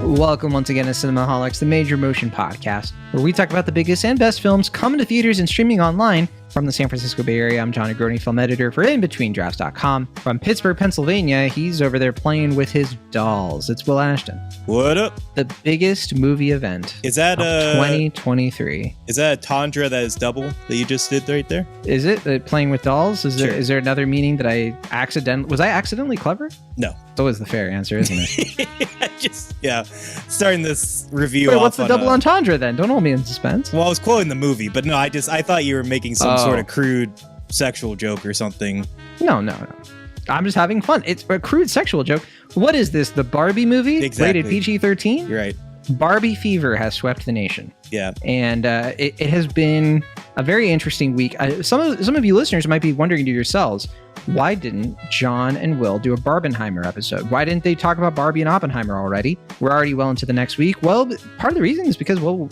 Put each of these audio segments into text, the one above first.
Welcome once again to Cinemaholics, the major motion podcast, where we talk about the biggest and best films coming to theaters and streaming online. From the San Francisco Bay Area, I'm John Negroni, film editor for InBetweenDrafts.com. From Pittsburgh, Pennsylvania, he's over there playing with his dolls. It's Will Ashton. What up? The biggest movie event is that 2023. Is that a tundra that is double that you just did right there? Is it playing with dolls? Is Sure. there another meaning that was I accidentally clever? No. It's always the fair answer, isn't it? Starting this review. Wait, off what's the double entendre then? Don't hold me in suspense. Well, I was quoting the movie, but no, I thought you were making some sort of crude sexual joke or something. No. I'm just having fun. It's a crude sexual joke. What is this? The Barbie movie? Exactly. Rated PG-13? You're right. Barbie fever has swept the nation. Yeah. And it has been a very interesting week. Some of you listeners might be wondering to yourselves, why didn't John and Will do a Barbenheimer episode? Why didn't they talk about Barbie and Oppenheimer already? We're already well into the next week. Well, part of the reason is because Will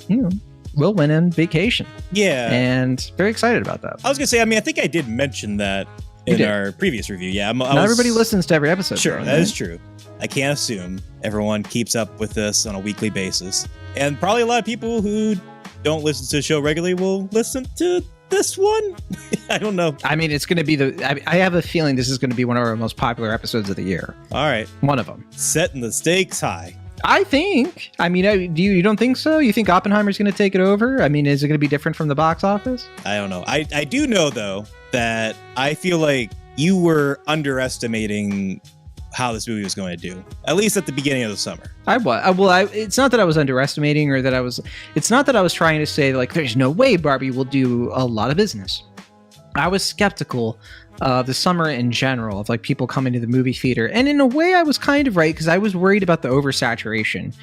went on vacation. Yeah. And very excited about that. I was going to say, I think I did mention that in our previous review. Yeah. Not everybody listens to every episode. Sure, that is true. I can't assume everyone keeps up with this on a weekly basis. And probably a lot of people who don't listen to the show regularly will listen to this one. I don't know. It's going to be I have a feeling this is going to be one of our most popular episodes of the year. All right. One of them. Setting the stakes high. I think. You don't think so? You think Oppenheimer's going to take it over? Is it going to be different from the box office? I don't know. I do know, though, that I feel like you were underestimating how this movie was going to do, at least at the beginning of the summer. It's not that I was underestimating it's not that I was trying to say, like, there's no way Barbie will do a lot of business. I was skeptical of the summer in general, of like people coming to the movie theater. And in a way, I was kind of right, because I was worried about the oversaturation.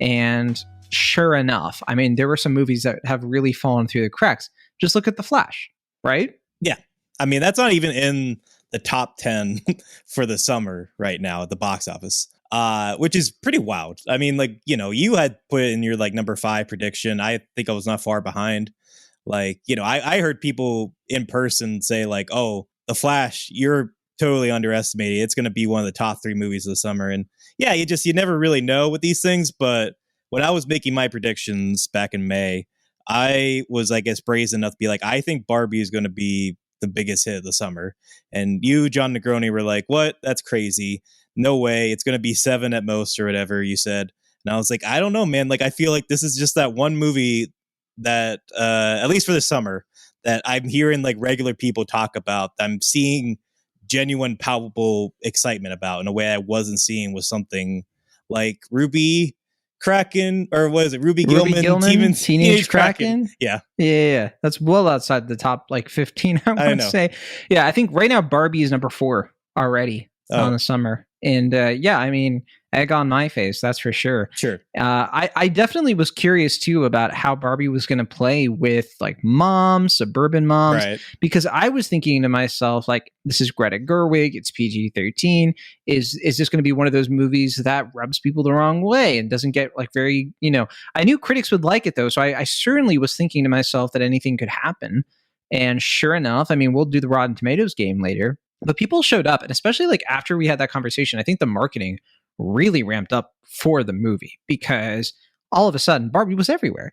And sure enough, there were some movies that have really fallen through the cracks. Just look at The Flash, right? Yeah. That's not even in the top 10 for the summer right now at the box office, which is pretty wild. You had put it in your number 5 prediction. I think I was not far behind. I heard people in person say oh, The Flash, you're totally underestimating. It's going to be one of the top 3 movies of the summer. And yeah, you never really know with these things. But when I was making my predictions back in May, I was, brazen enough to be I think Barbie is going to be the biggest hit of the summer. And you, John Negroni, were like, what? That's crazy. No way. It's going to be 7 at most or whatever you said. And I was like, I don't know, man. I feel like this is just that one movie that, at least for the summer, that I'm hearing regular people talk about. I'm seeing genuine, palpable excitement about in a way I wasn't seeing with something like Ruby Kraken, or what is it? Ruby Gillman, Teenage Kraken. Yeah. That's well outside the top 15. I want to say. Yeah, I think right now Barbie is number 4 already on the summer, and egg on my face, that's for sure. Sure. I definitely was curious too about how Barbie was going to play with moms, suburban moms, right? Because I was thinking to myself, this is Greta Gerwig, it's PG-13. Is this going to be one of those movies that rubs people the wrong way and doesn't get very, I knew critics would like it though, so I certainly was thinking to myself that anything could happen. And sure enough, we'll do the Rotten Tomatoes game later, but people showed up, and especially after we had that conversation, I think the marketing really ramped up for the movie, because all of a sudden Barbie was everywhere.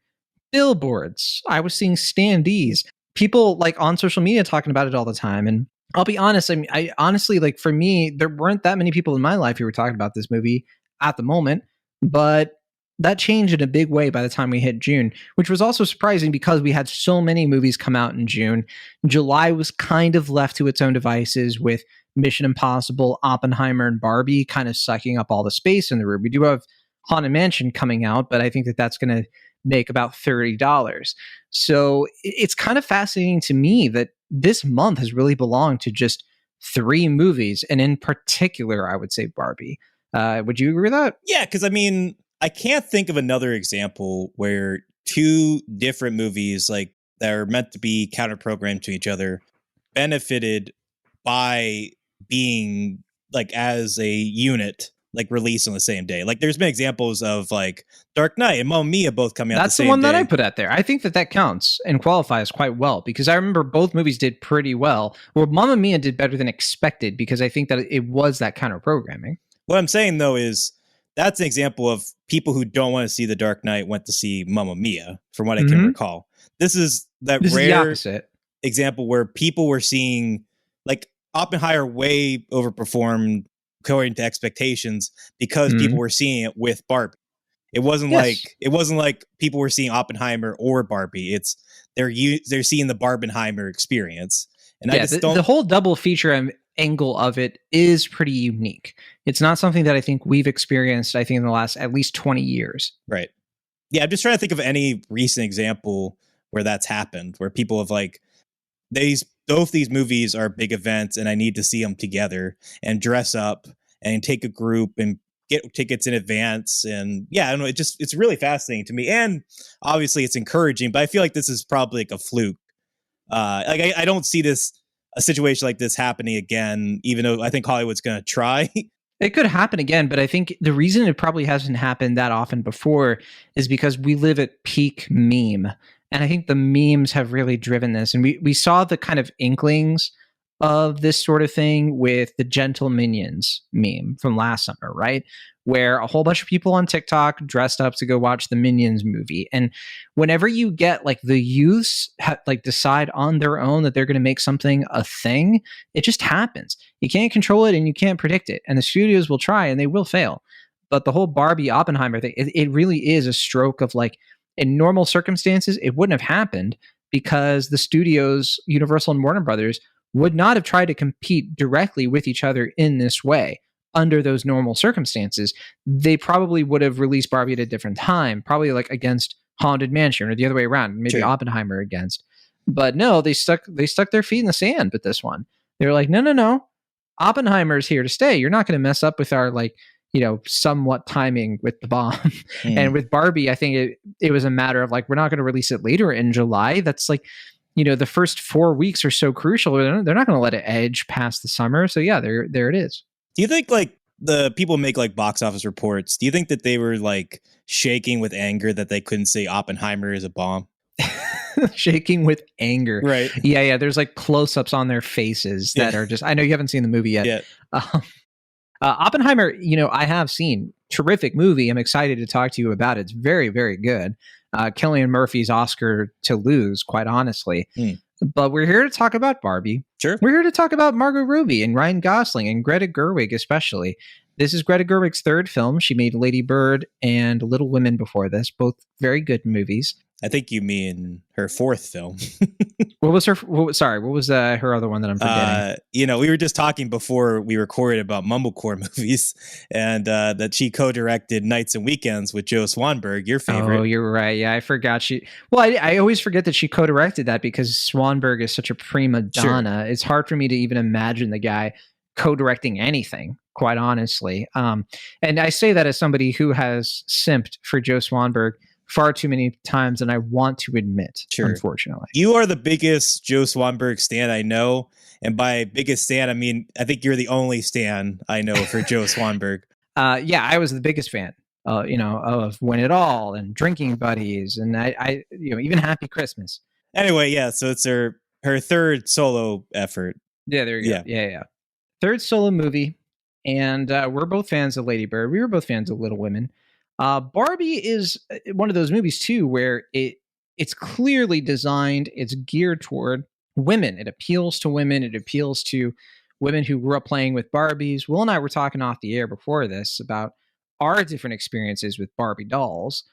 Billboards, I was seeing standees, people on social media talking about it all the time. And I'll be honest, I honestly, for me, there weren't that many people in my life who were talking about this movie at the moment, but that changed in a big way by the time we hit June, which was also surprising because we had so many movies come out in June. July was kind of left to its own devices, with Mission Impossible, Oppenheimer, and Barbie kind of sucking up all the space in the room. We do have Haunted Mansion coming out, but I think that's going to make about $30. So it's kind of fascinating to me that this month has really belonged to just 3 movies, and in particular, I would say Barbie. Would you agree with that? Yeah, because I can't think of another example where 2 different movies that are meant to be counter-programmed to each other benefited by being as a unit released on the same day. There's been examples of Dark Knight and Mamma Mia both coming out the same day. That's the one that I put out there. I think that counts and qualifies quite well, because I remember both movies did pretty well. Well, Mamma Mia did better than expected, because I think that it was that counter programming. What I'm saying though is that's an example of people who don't want to see The Dark Knight went to see Mamma Mia, from what I can Mhm. recall. This is This is the rare opposite. example where people were seeing, like, Oppenheimer way overperformed according to expectations because people were seeing it with Barbie. It wasn't Yes. like people were seeing Oppenheimer or Barbie. It's they're seeing the Barbenheimer experience. And I Yeah, just don't. the whole double feature angle of it is pretty unique. It's not something that I think we've experienced, I think, in the last at least 20 years. Right. Yeah, I'm just trying to think of any recent example where that's happened, where people have like, both these movies are big events and I need to see them together and dress up and take a group and get tickets in advance. And yeah, I don't know, it's really fascinating to me. And obviously it's encouraging, but I feel like this is probably like a fluke. I don't see a situation like this happening again, even though I think Hollywood's going to try. It could happen again, but I think the reason it probably hasn't happened that often before is because we live at peak meme. And I think the memes have really driven this. And we saw the kind of inklings of this sort of thing with the Gentle Minions meme from last summer, right? Where a whole bunch of people on TikTok dressed up to go watch the Minions movie. And whenever you get like the youths like decide on their own that they're going to make something a thing, it just happens. You can't control it and you can't predict it. And the studios will try and they will fail. But the whole Barbie Oppenheimer thing, it really is a stroke of like, in normal circumstances, it wouldn't have happened because the studios, Universal and Warner Brothers, would not have tried to compete directly with each other in this way. Under those normal circumstances, they probably would have released Barbie at a different time, probably like against Haunted Mansion or the other way around, maybe Sure. Oppenheimer against. But no, they stuck their feet in the sand with this one. They were like, no, Oppenheimer's here to stay. You're not going to mess up with our like, somewhat timing with the bomb. And with Barbie, I think it was a matter of like, we're not going to release it later in July. That's like, the first 4 weeks are so crucial. They're not going to let it edge past the summer. So yeah, there it is. Do you think like the people make like box office reports? Do you think that they were like shaking with anger that they couldn't say Oppenheimer is a bomb? Shaking with anger. Right. Yeah. There's like close-ups on their faces that are just, I know you haven't seen the movie yet. Oppenheimer, I have seen. Terrific movie. I'm excited to talk to you about it. It's very, very good. Cillian Murphy's Oscar to lose, quite honestly. But we're here to talk about Barbie. Sure. We're here to talk about Margot Robbie and Ryan Gosling and Greta Gerwig especially. This is Greta Gerwig's third film. She made Lady Bird and Little Women before this, both very good movies. I think you mean her fourth film. What was her other one that I'm forgetting? We were just talking before we recorded about mumblecore movies, and that she co-directed Nights and Weekends with Joe Swanberg, your favorite. Oh, you're right. Yeah, I forgot she. Well, I always forget that she co-directed that because Swanberg is such a prima donna. Sure. It's hard for me to even imagine the guy co-directing anything, quite honestly. And I say that as somebody who has simped for Joe Swanberg far too many times than I want to admit, unfortunately. You are the biggest Joe Swanberg stan I know. And by biggest stan, I mean, I think you're the only stan I know for Joe Swanberg. Yeah, I was the biggest fan, of Win It All and Drinking Buddies. And I even Happy Christmas. Anyway, yeah, so it's her third solo effort. Yeah, there you go. Yeah. Third solo movie. And we're both fans of Lady Bird. We were both fans of Little Women. Barbie is one of those movies too, where it's clearly designed, it's geared toward women. It appeals to women. It appeals to women who grew up playing with Barbies. Will and I were talking off the air before this about our different experiences with Barbie dolls.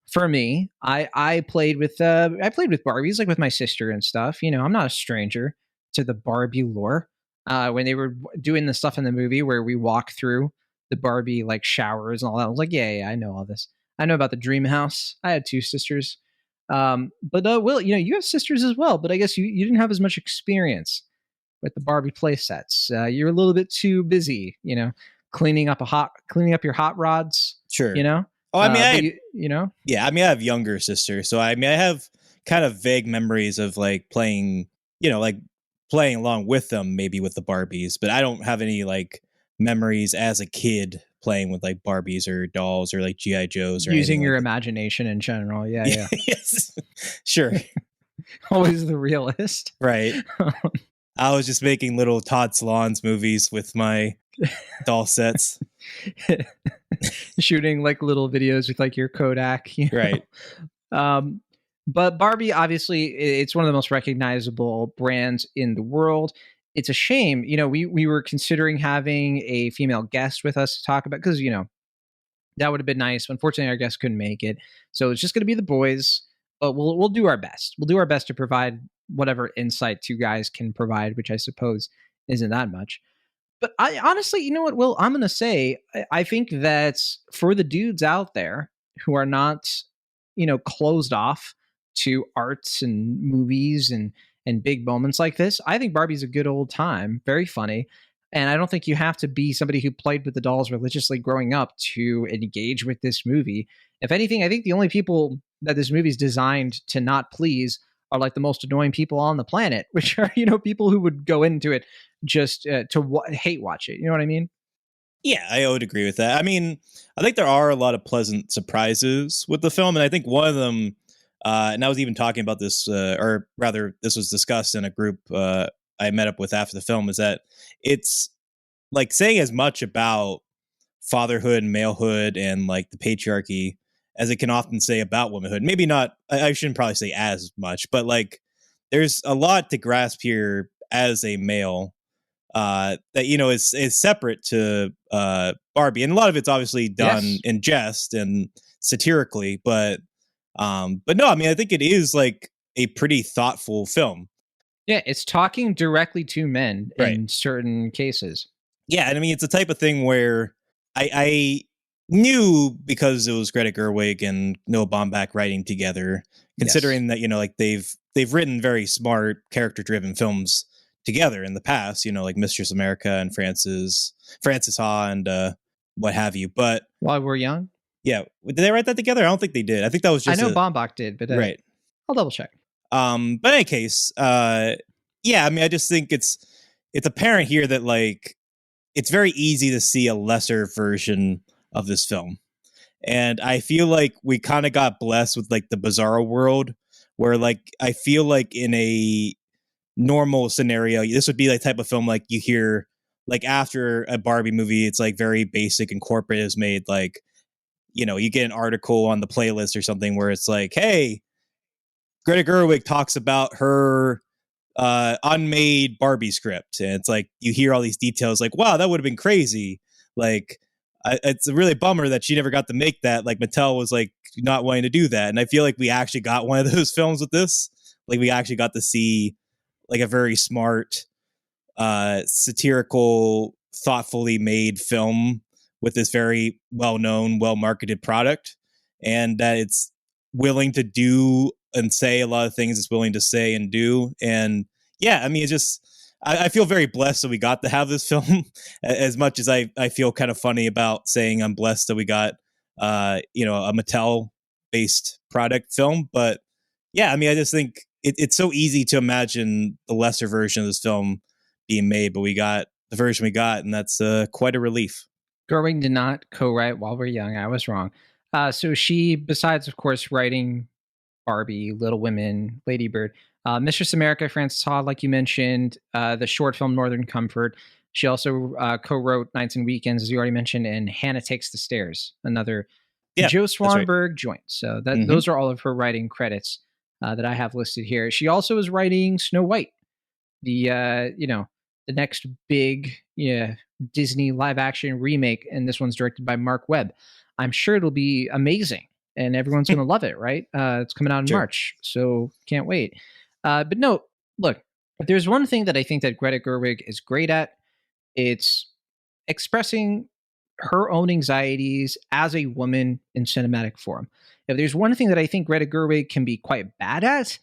For me, I played with Barbies, like with my sister and stuff. I'm not a stranger to the Barbie lore. When they were doing the stuff in the movie where we walk through the Barbie like showers and all that, I was like, yeah, I know all this. I know about the dream house. I had two sisters. But Will, you have sisters as well, but I guess you didn't have as much experience with the Barbie play sets. You're a little bit too busy, cleaning up your hot rods. Sure. Oh, I mean, yeah, I mean, I have younger sisters, so I mean, I have kind of vague memories of like playing, like playing along with them, maybe with the Barbies, but I don't have any like memories as a kid playing with like Barbies or dolls or like G.I. Joes or using your imagination in general. Yeah. Yes. Sure. Always the realist. Right. I was just making little Todd Salons movies with my doll sets. shooting like little videos with like your Kodak, you know? Right. Um, but Barbie, obviously, it's one of the most recognizable brands in the world. It's a shame, we were considering having a female guest with us to talk about, because that would have been nice. Unfortunately, our guest couldn't make it, so it's just going to be the boys. But we'll do our best. We'll do our best to provide whatever insight two guys can provide, which I suppose isn't that much. But I honestly, you know what, Will, I'm going to say, I think that for the dudes out there who are not, closed off to arts and movies and big moments like this, I think Barbie's a good old time, very funny. And I don't think you have to be somebody who played with the dolls religiously growing up to engage with this movie. If anything, I think the only people that this movie's designed to not please are like the most annoying people on the planet, which are, people who would go into it just to hate watch it. You know what I mean? Yeah, I would agree with that. I mean, I think there are a lot of pleasant surprises with the film, and I think one of them, and I was even talking about this, or rather, this was discussed in a group I met up with after the film, is that it's like saying as much about fatherhood and malehood and like the patriarchy as it can often say about womanhood. Maybe not, I shouldn't probably say as much, but like there's a lot to grasp here as a male that is separate to Barbie, and a lot of it's obviously done in jest and satirically, but no, I mean, I think it is like a pretty thoughtful film. Yeah, it's talking directly to men in certain cases. Yeah, and I mean, it's the type of thing where I knew, because it was Greta Gerwig and Noah Baumbach writing together, considering that like they've written very smart character-driven films together in the past, like Mistress America and Francis Ha and what have you. But While We're Young, yeah, did they write that together? I don't think they did. I think that was just I know Baumbach did, but right. I'll double check. But in any case, yeah, I mean, I just think it's apparent here that like it's very easy to see a lesser version of this film. And I feel like we kind of got blessed with like the bizarro world, where like I feel like in a normal scenario, this would be like type of film like you hear like after a Barbie movie, it's like very basic and corporate is made, like, you get an article on the playlist or something where it's like, hey, Greta Gerwig talks about her unmade Barbie script, and it's like you hear all these details like, wow, that would have been crazy, like it's a really bummer that she never got to make that, like Mattel was like not wanting to do that. And I feel like we actually got one of those films with this, like we actually got to see like a very smart satirical, thoughtfully made film with this very well-known, well-marketed product, and that it's willing to do and say a lot of things it's willing to say and do. And yeah, I mean, it's just, I feel very blessed that we got to have this film as much as I feel kind of funny about saying I'm blessed that we got, a Mattel based product film. But yeah, I mean, I just think it's so easy to imagine the lesser version of this film being made, but we got the version we got, and that's quite a relief. Gerwig did not co-write While We're Young. I was wrong. So she, besides, of course, writing Barbie, Little Women, Lady Bird, Mistress America, Frances Ha, like you mentioned, the short film Northern Comfort. She also co-wrote Nights and Weekends, as you already mentioned, and Hannah Takes the Stairs, another Joe Swanberg joint. So those are all of her writing credits that I have listed here. She also is writing Snow White, the next big Disney live action remake, and this one's directed by Mark Webb. I'm sure it'll be amazing and everyone's going to love it, right? It's coming out in March, so can't wait. But no, look, if there's one thing that I think that Greta Gerwig is great at, it's expressing her own anxieties as a woman in cinematic form. If there's one thing that I think Greta Gerwig can be quite bad at,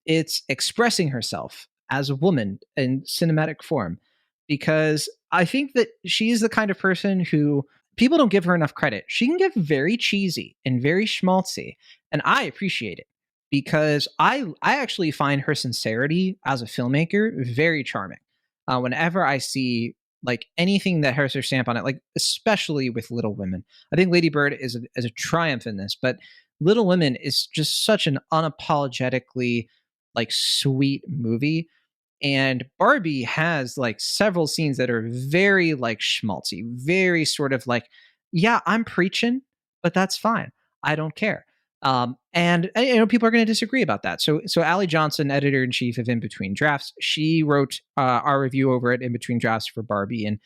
it's expressing herself as a woman in cinematic form. Because I think that she's the kind of person who people don't give her enough credit. She can get very cheesy and very schmaltzy, and I appreciate it because I actually find her sincerity as a filmmaker very charming. Whenever I see like anything that has her stamp on it, like especially with Little Women, I think Lady Bird is a triumph in this, but Little Women is just such an unapologetically like sweet movie. And Barbie has like several scenes that are very like schmaltzy, very sort of like yeah, I'm preaching, but that's fine. I don't care. And people are going to disagree about that. So Allie Johnson, editor in chief of In Between Drafts, she wrote our review over at In Between Drafts for Barbie, and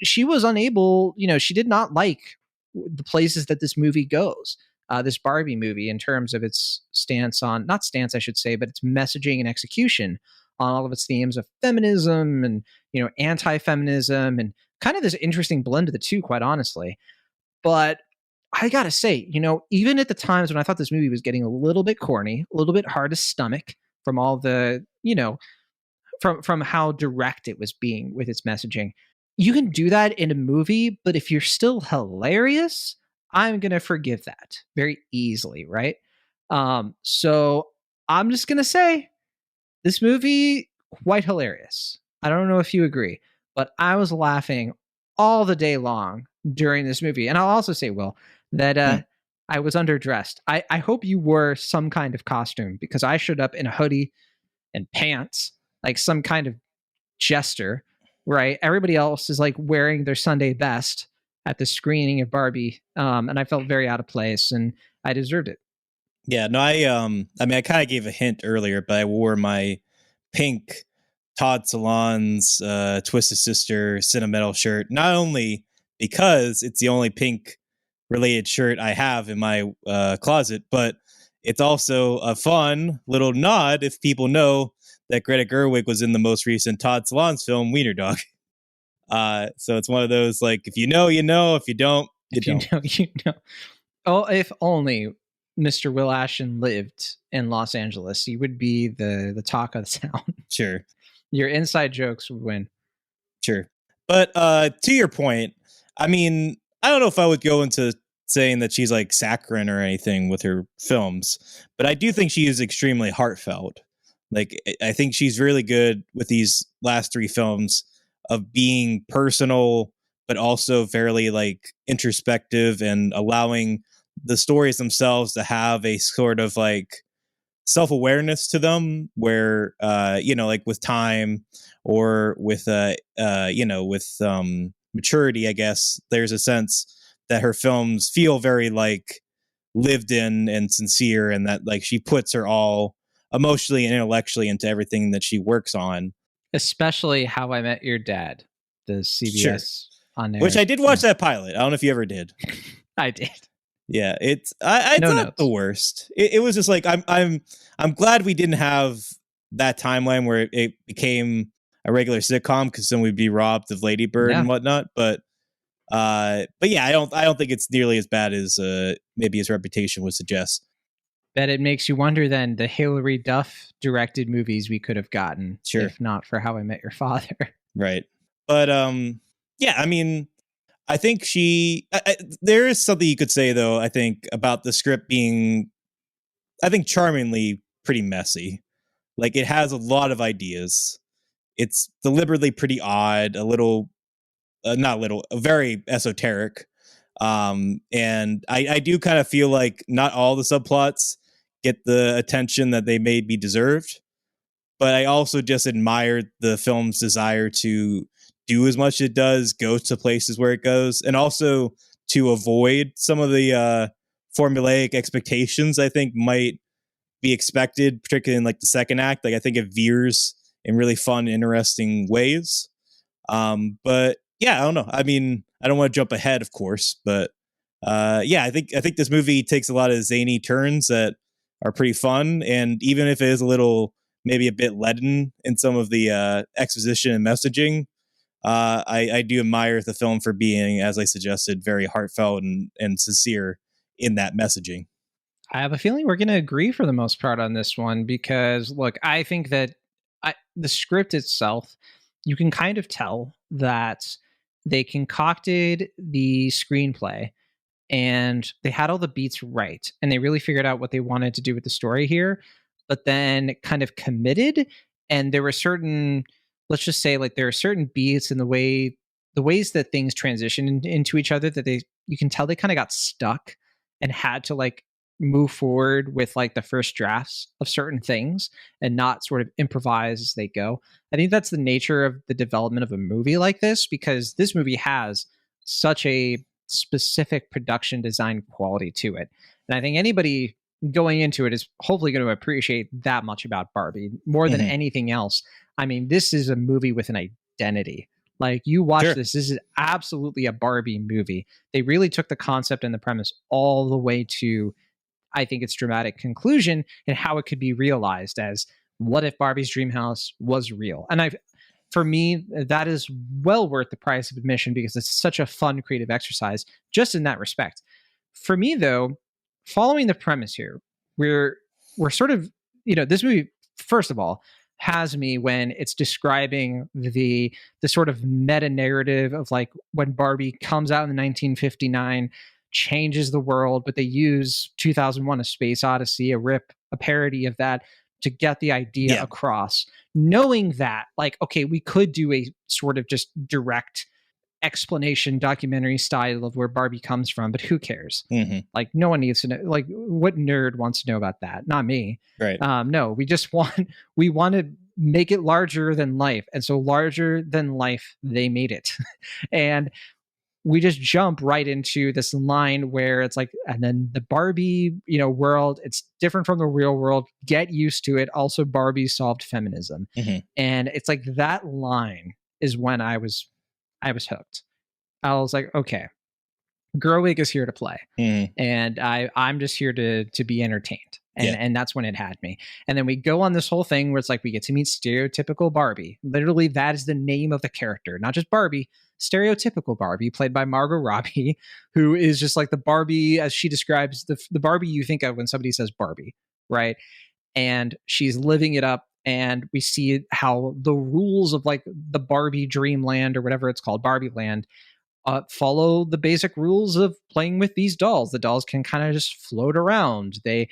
she was unable. She did not like the places that this movie goes. This Barbie movie, in terms of its not stance, I should say, but its messaging and execution on all of its themes of feminism and anti-feminism and kind of this interesting blend of the two, quite honestly. But I gotta say, even at the times when I thought this movie was getting a little bit corny, a little bit hard to stomach from all the, from how direct it was being with its messaging, you can do that in a movie, but if you're still hilarious, I'm gonna forgive that very easily, right? So I'm just gonna say this movie quite hilarious. I don't know if you agree, but I was laughing all the day long during this movie. And I'll also say, Will, that I was underdressed. I hope you wore some kind of costume, because I showed up in a hoodie and pants, like some kind of jester, right? Everybody else is like wearing their Sunday best at the screening of Barbie. And I felt very out of place, and I deserved it. Yeah, no, I kind of gave a hint earlier, but I wore my pink Todd Salon's Twisted Sister sentimental shirt, not only because it's the only pink related shirt I have in my closet, but it's also a fun little nod if people know that Greta Gerwig was in the most recent Todd Salon's film, Wiener Dog. So it's one of those, like, if you know, you know. If you don't, you don't. You know. Oh, if only Mr. Will Ashton lived in Los Angeles, he would be the talk of the town. Sure. Your inside jokes would win. Sure. But to your point, I mean, I don't know if I would go into saying that she's like saccharine or anything with her films, but I do think she is extremely heartfelt. Like, I think she's really good with these last three films of being personal, but also fairly like introspective and allowing the stories themselves to have a sort of like self-awareness to them, where like with time or with maturity, I guess there's a sense that her films feel very like lived in and sincere, and that like she puts her all emotionally and intellectually into everything that she works on. Especially How I Met Your Dad, the CBS on there, which I did watch that pilot. I don't know if you ever did. I did. Yeah, it's I No thought notes. the worst. It was just like I'm glad we didn't have that timeline where it became a regular sitcom, because then we'd be robbed of Lady Bird and whatnot. But yeah, I don't think it's nearly as bad as maybe his reputation would suggest. Bet it makes you wonder then the Hilary Duff directed movies we could have gotten, if not for How I Met Your Father. Right. But yeah, I mean, I think there is something you could say, though, I think, about the script being, I think, charmingly pretty messy. Like, it has a lot of ideas. It's deliberately pretty odd, very esoteric. And I do kind of feel like not all the subplots get the attention that they may be deserved. But I also just admire the film's desire to do as much as it does, go to places where it goes, and also to avoid some of the formulaic expectations I think might be expected, particularly in like the second act. Like, I think it veers in really fun, interesting ways. But yeah, I don't know. I mean, I don't want to jump ahead, of course, but yeah, I think this movie takes a lot of zany turns that are pretty fun, and even if it is maybe a bit leaden in some of the exposition and messaging, I do admire the film for being, as I suggested, very heartfelt and sincere in that messaging. I have a feeling we're going to agree for the most part on this one, because, look, I think that the script itself, you can kind of tell that they concocted the screenplay and they had all the beats right, and they really figured out what they wanted to do with the story here, but then kind of committed. And there were certain, let's just say, like, there are certain beats in the ways that things transition into each other that you can tell they kind of got stuck and had to like move forward with like the first drafts of certain things and not sort of improvise as they go. I think that's the nature of the development of a movie like this, because this movie has such a specific production design quality to it. And I think anybody going into it is hopefully going to appreciate that much about Barbie more than anything else. I mean, this is a movie with an identity. Like, you watch this is absolutely a Barbie movie. They really took the concept and the premise all the way to, I think, its dramatic conclusion and how it could be realized as, what if Barbie's dream house was real? And for me, that is well worth the price of admission, because it's such a fun creative exercise just in that respect. For me, though, following the premise here, we're sort of, this movie, first of all, has me when it's describing the sort of meta narrative of like when Barbie comes out in 1959, changes the world, but they use 2001: A Space Odyssey, a parody of that, to get the idea across, knowing that, like, okay, we could do a sort of just direct explanation documentary style of where Barbie comes from, but who cares? Like, no one needs to know. Like, what nerd wants to know about that? Not me. Right. No, we want to make it larger than life. And so larger than life, they made it. And we just jump right into this line where it's like, and then the Barbie, world, it's different from the real world. Get used to it. Also, Barbie solved feminism. And it's like, that line is when I was hooked. I was like, okay, Gerwig is here to play. And I'm just here to be entertained. And that's when it had me. And then we go on this whole thing where it's like, we get to meet stereotypical Barbie. Literally, that is the name of the character, not just Barbie. Stereotypical Barbie, played by Margot Robbie, who is just like the Barbie, as she describes, the Barbie you think of when somebody says Barbie, right? And she's living it up. And we see how the rules of like the Barbie Dreamland, or whatever it's called, Barbie Land, follow the basic rules of playing with these dolls. The dolls can kind of just float around. They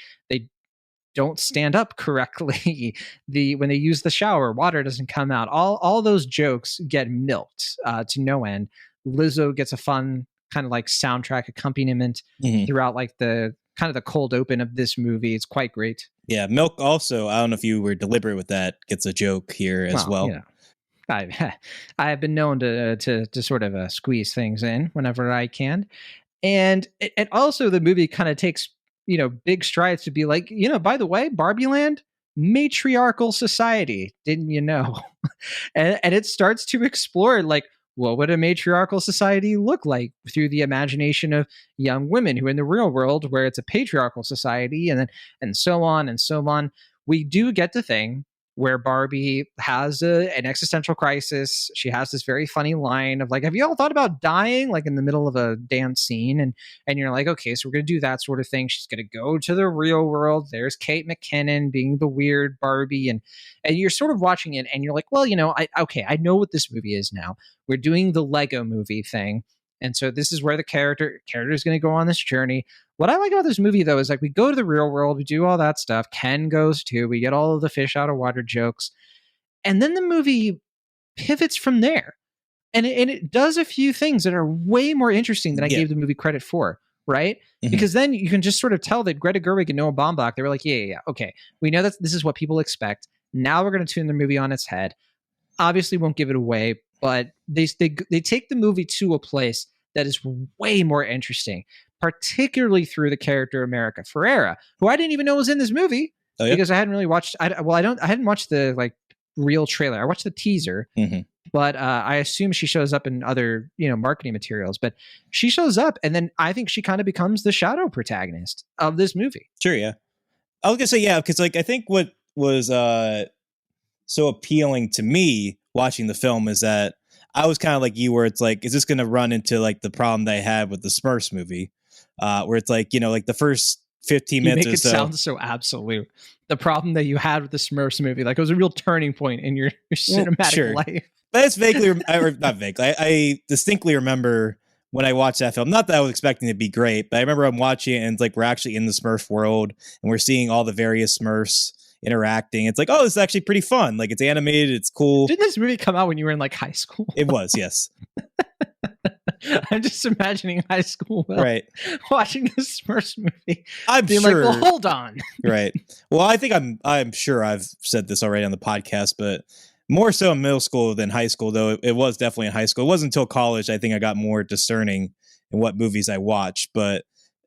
don't stand up correctly. When they use the shower, water doesn't come out. All those jokes get milked to no end. Lizzo gets a fun kind of like soundtrack accompaniment throughout like the kind of the cold open of this movie. It's quite great. Yeah, Milk also, I don't know if you were deliberate with that, gets a joke here as well. I've been known to sort of squeeze things in whenever I can. And also the movie kind of takes, big strides to be like, by the way, Barbie Land, matriarchal society, didn't you know? and it starts to explore like, what would a matriarchal society look like through the imagination of young women who in the real world, where it's a patriarchal society, and so on and so on. We do get the thing where Barbie has an existential crisis. She has this very funny line of like, have you all thought about dying? Like in the middle of a dance scene. And you're like, okay, so we're going to do that sort of thing. She's going to go to the real world. There's Kate McKinnon being the weird Barbie. And you're sort of watching it and you're like, well, I know what this movie is now. We're doing the Lego movie thing. And so this is where the character is going to go on this journey. What I like about this movie, though, is like we go to the real world, we do all that stuff. Ken goes too. We get all of the fish out of water jokes. And then the movie pivots from there. And it does a few things that are way more interesting than I gave the movie credit for, right? Because then you can just sort of tell that Greta Gerwig and Noah Baumbach, they were like, yeah, okay. We know that this is what people expect. Now we're going to turn the movie on its head. Obviously won't give it away, but they take the movie to a place that is way more interesting, particularly through the character America Ferrera, who I didn't even know was in this movie because I hadn't really watched. I hadn't watched the like real trailer. I watched the teaser, but I assume she shows up in other marketing materials. But she shows up, and then I think she kind of becomes the shadow protagonist of this movie. Sure, yeah. I was gonna say because like I think what was so appealing to me watching the film is that I was kind of like you, where it's like, is this going to run into like the problem they had with the Smurfs movie, where it's like, like the first 15 minutes or so. You make it sound so absolute. The problem that you had with the Smurfs movie, like it was a real turning point in your cinematic life. But it's vaguely, or not vaguely. I distinctly remember when I watched that film, not that I was expecting it to be great, but I remember I'm watching it and it's like we're actually in the Smurf world and we're seeing all the various Smurfs interacting. It's like, oh, this is actually pretty fun. Like it's animated, it's cool. Didn't this movie come out when you were in like high school? It was, yes. I'm just imagining high school, right? Watching this Smurfs movie. I'm being sure. like, well, hold on. Right. Well, I think I'm sure I've said this already on the podcast, but more so in middle school than high school. Though it was definitely in high school. It wasn't until college I think I got more discerning and what movies I watch, but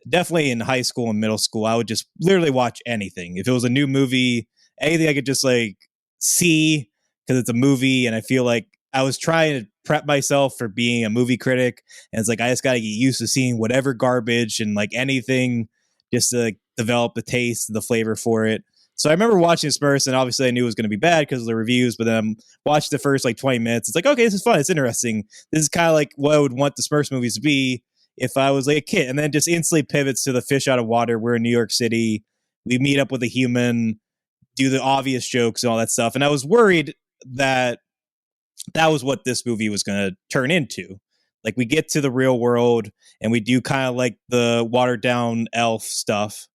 definitely in high school and middle school, I would just literally watch anything. If it was a new movie, anything I could just like see because it's a movie, and I feel like I was trying to prep myself for being a movie critic, and it's like I just got to get used to seeing whatever garbage and like anything just to like, develop the taste, the flavor for it. So I remember watching this first, and obviously I knew it was going to be bad because of the reviews, but then watched the first like 20 minutes. It's like, okay, this is fun. It's interesting. This is kind of like what I would want the Smurfs movies to be if I was like a kid. And then just instantly pivots to the fish out of water. We're in New York City. We meet up with a human, do the obvious jokes and all that stuff. And I was worried that that was what this movie was going to turn into. Like we get to the real world and we do kind of like the watered down elf stuff.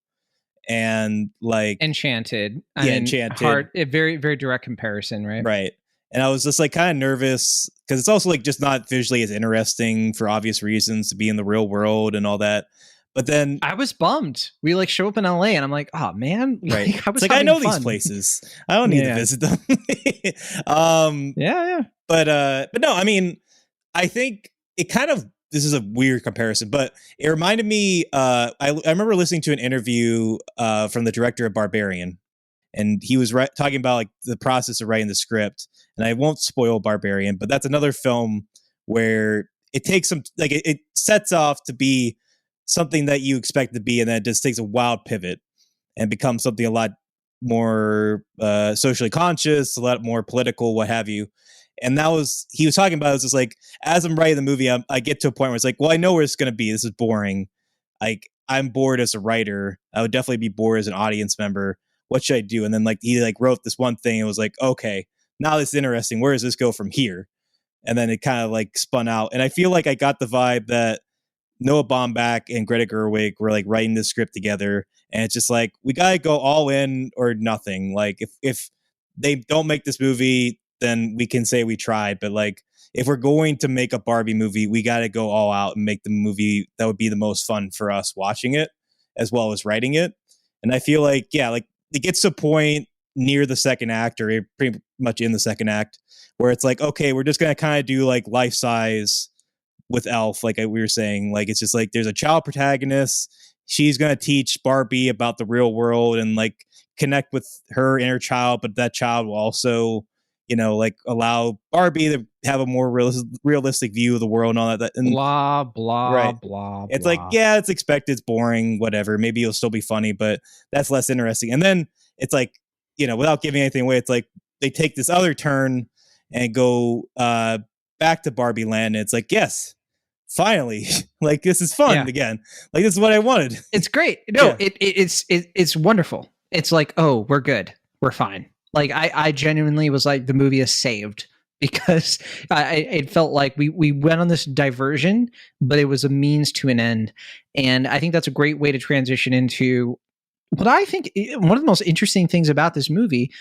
And like Enchanted. Enchanted. Hard, a very, very direct comparison, right? Right. And I was just like kind of nervous because it's also like just not visually as interesting for obvious reasons to be in the real world and all that. But then I was bummed. We like show up in LA and I'm like, oh man, right. I was it's like I know fun. these places. I don't need to visit them. Yeah. But no, I mean, I think it kind of, this is a weird comparison, but it reminded me, I remember listening to an interview from the director of Barbarian, and he was talking about like the process of writing the script. And I won't spoil Barbarian, but that's another film where it takes some, like it sets off to be something that you expect to be, and then it just takes a wild pivot and becomes something a lot more socially conscious, a lot more political, what have you. And that was, he was talking about, it was just like, as I'm writing the movie, I get to a point where it's like, well, I know where it's going to be. This is boring. Like, I'm bored as a writer. I would definitely be bored as an audience member. What should I do? And then like, he like wrote this one thing and was like, okay, now this is interesting. Where does this go from here? And then it kind of like spun out. And I feel like I got the vibe that Noah Baumbach and Greta Gerwig were like writing this script together. And it's just like, we got to go all in or nothing. Like if they don't make this movie, then we can say we tried. But like, if we're going to make a Barbie movie, we got to go all out and make the movie that would be the most fun for us watching it, as well as writing it. And I feel like, yeah, like it gets to a point near the second act, or pretty much in the second act, where it's like, okay, we're just going to kind of do like life size with Elf. Like we were saying, like, it's just like, there's a child protagonist. She's going to teach Barbie about the real world and like connect with her inner child, but that child will also, you know, like allow Barbie to have a more realistic view of the world and all that. And blah, blah, right. blah, it's blah. like, yeah, it's expected, it's boring, whatever. Maybe it'll still be funny, but that's less interesting. And then it's like, you know, without giving anything away, it's like they take this other turn and go back to Barbie land. And it's like, yes, finally, like this is fun again. Like this is what I wanted. It's great. No, it's wonderful. It's like, oh, we're good. We're fine. Like I genuinely was like, the movie is saved, because it felt like we went on this diversion, but it was a means to an end. And I think that's a great way to transition into what I think one of the most interesting things about this movie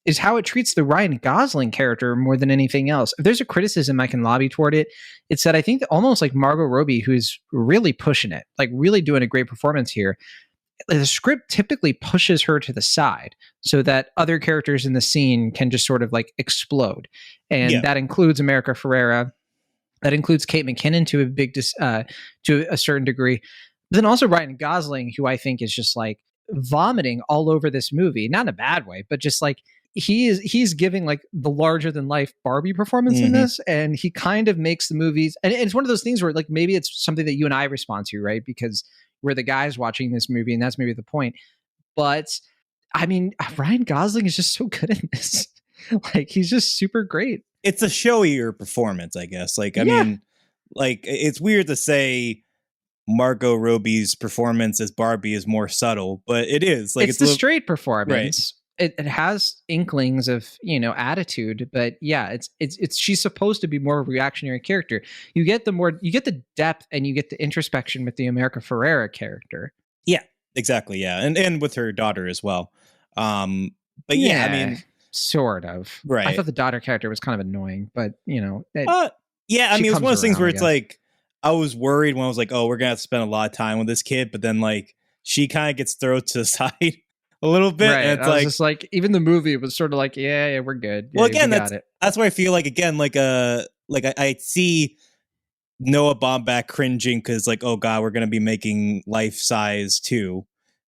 is how it treats the Ryan Gosling character more than anything else. If there's a criticism I can lobby toward it, it's that I think that almost like Margot Robbie, who's really pushing it, like really doing a great performance here, the script typically pushes her to the side so that other characters in the scene can just sort of like explode. And that includes America Ferrera. That includes Kate McKinnon to a certain degree. But then also Ryan Gosling, who I think is just like vomiting all over this movie, not in a bad way, but just like he's giving like the larger than life Barbie performance in this. And he kind of makes the movies. And it's one of those things where like, maybe it's something that you and I respond to, right? Because we're the guys watching this movie, and that's maybe the point. But I mean, Ryan Gosling is just so good in this. Like, he's just super great. It's a showier performance, I guess. Like, I mean, like, it's weird to say Margot Robbie's performance as Barbie is more subtle, but it is. Like, it's the straight performance. Right. It has inklings of, you know, attitude, but yeah, it's she's supposed to be more of a reactionary character. You get the depth and you get the introspection with the America Ferrera character. Yeah, exactly. Yeah. And with her daughter as well. But yeah, I mean, sort of. Right. I thought the daughter character was kind of annoying, but you know, yeah, I mean, it's one of those things where it's like, I was worried when I was like, oh, we're going to have to spend a lot of time with this kid. But then like, she kind of gets thrown to the side a little bit. Right. And it's I was just like, even the movie was sort of like, yeah, we're good. Yeah, well, again, that's why I feel like, again, like I see Noah Baumbach cringing because like, oh god, we're gonna be making Life Size 2.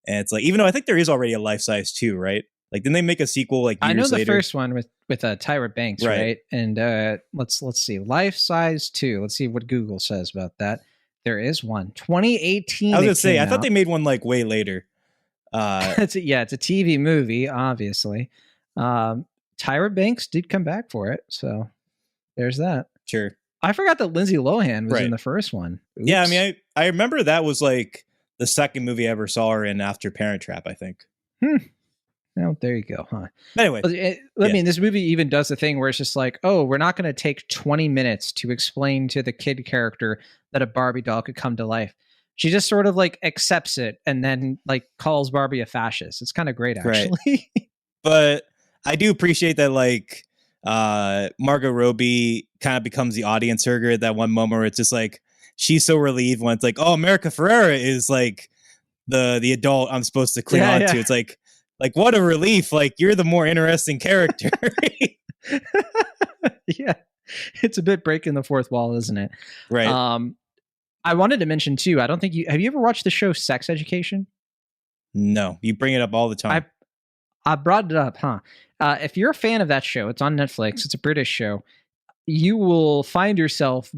And it's like, even though I think there is already a Life Size 2, right? Like, didn't they make a sequel like I know years the later? first one with Tyra Banks, right? And let's see, Life Size 2. Let's see what Google says about that. There is one. 2018. I was gonna say, I thought they made one like way later. It's a TV movie, obviously. Tyra Banks did come back for it, so there's that. Sure. I forgot that Lindsay Lohan was in the first one. Oops. Yeah, I mean, I remember that was like the second movie I ever saw her in after Parent Trap, I think. Oh, there you go, huh? Anyway. I mean, this movie even does the thing where it's just like, oh, we're not going to take 20 minutes to explain to the kid character that a Barbie doll could come to life. She just sort of like accepts it and then like calls Barbie a fascist. It's kind of great, actually. Right. But I do appreciate that, like, Margot Robbie kind of becomes the audience hugger at that one moment where it's just like, she's so relieved when it's like, oh, America Ferrera is like the adult I'm supposed to cling on to. It's like, what a relief. Like, you're the more interesting character. Yeah. It's a bit breaking the fourth wall, isn't it? Right. I wanted to mention too, I don't think have you ever watched the show Sex Education? No, you bring it up all the time. I brought it up, huh? If you're a fan of that show, it's on Netflix. It's a British show. You will find yourself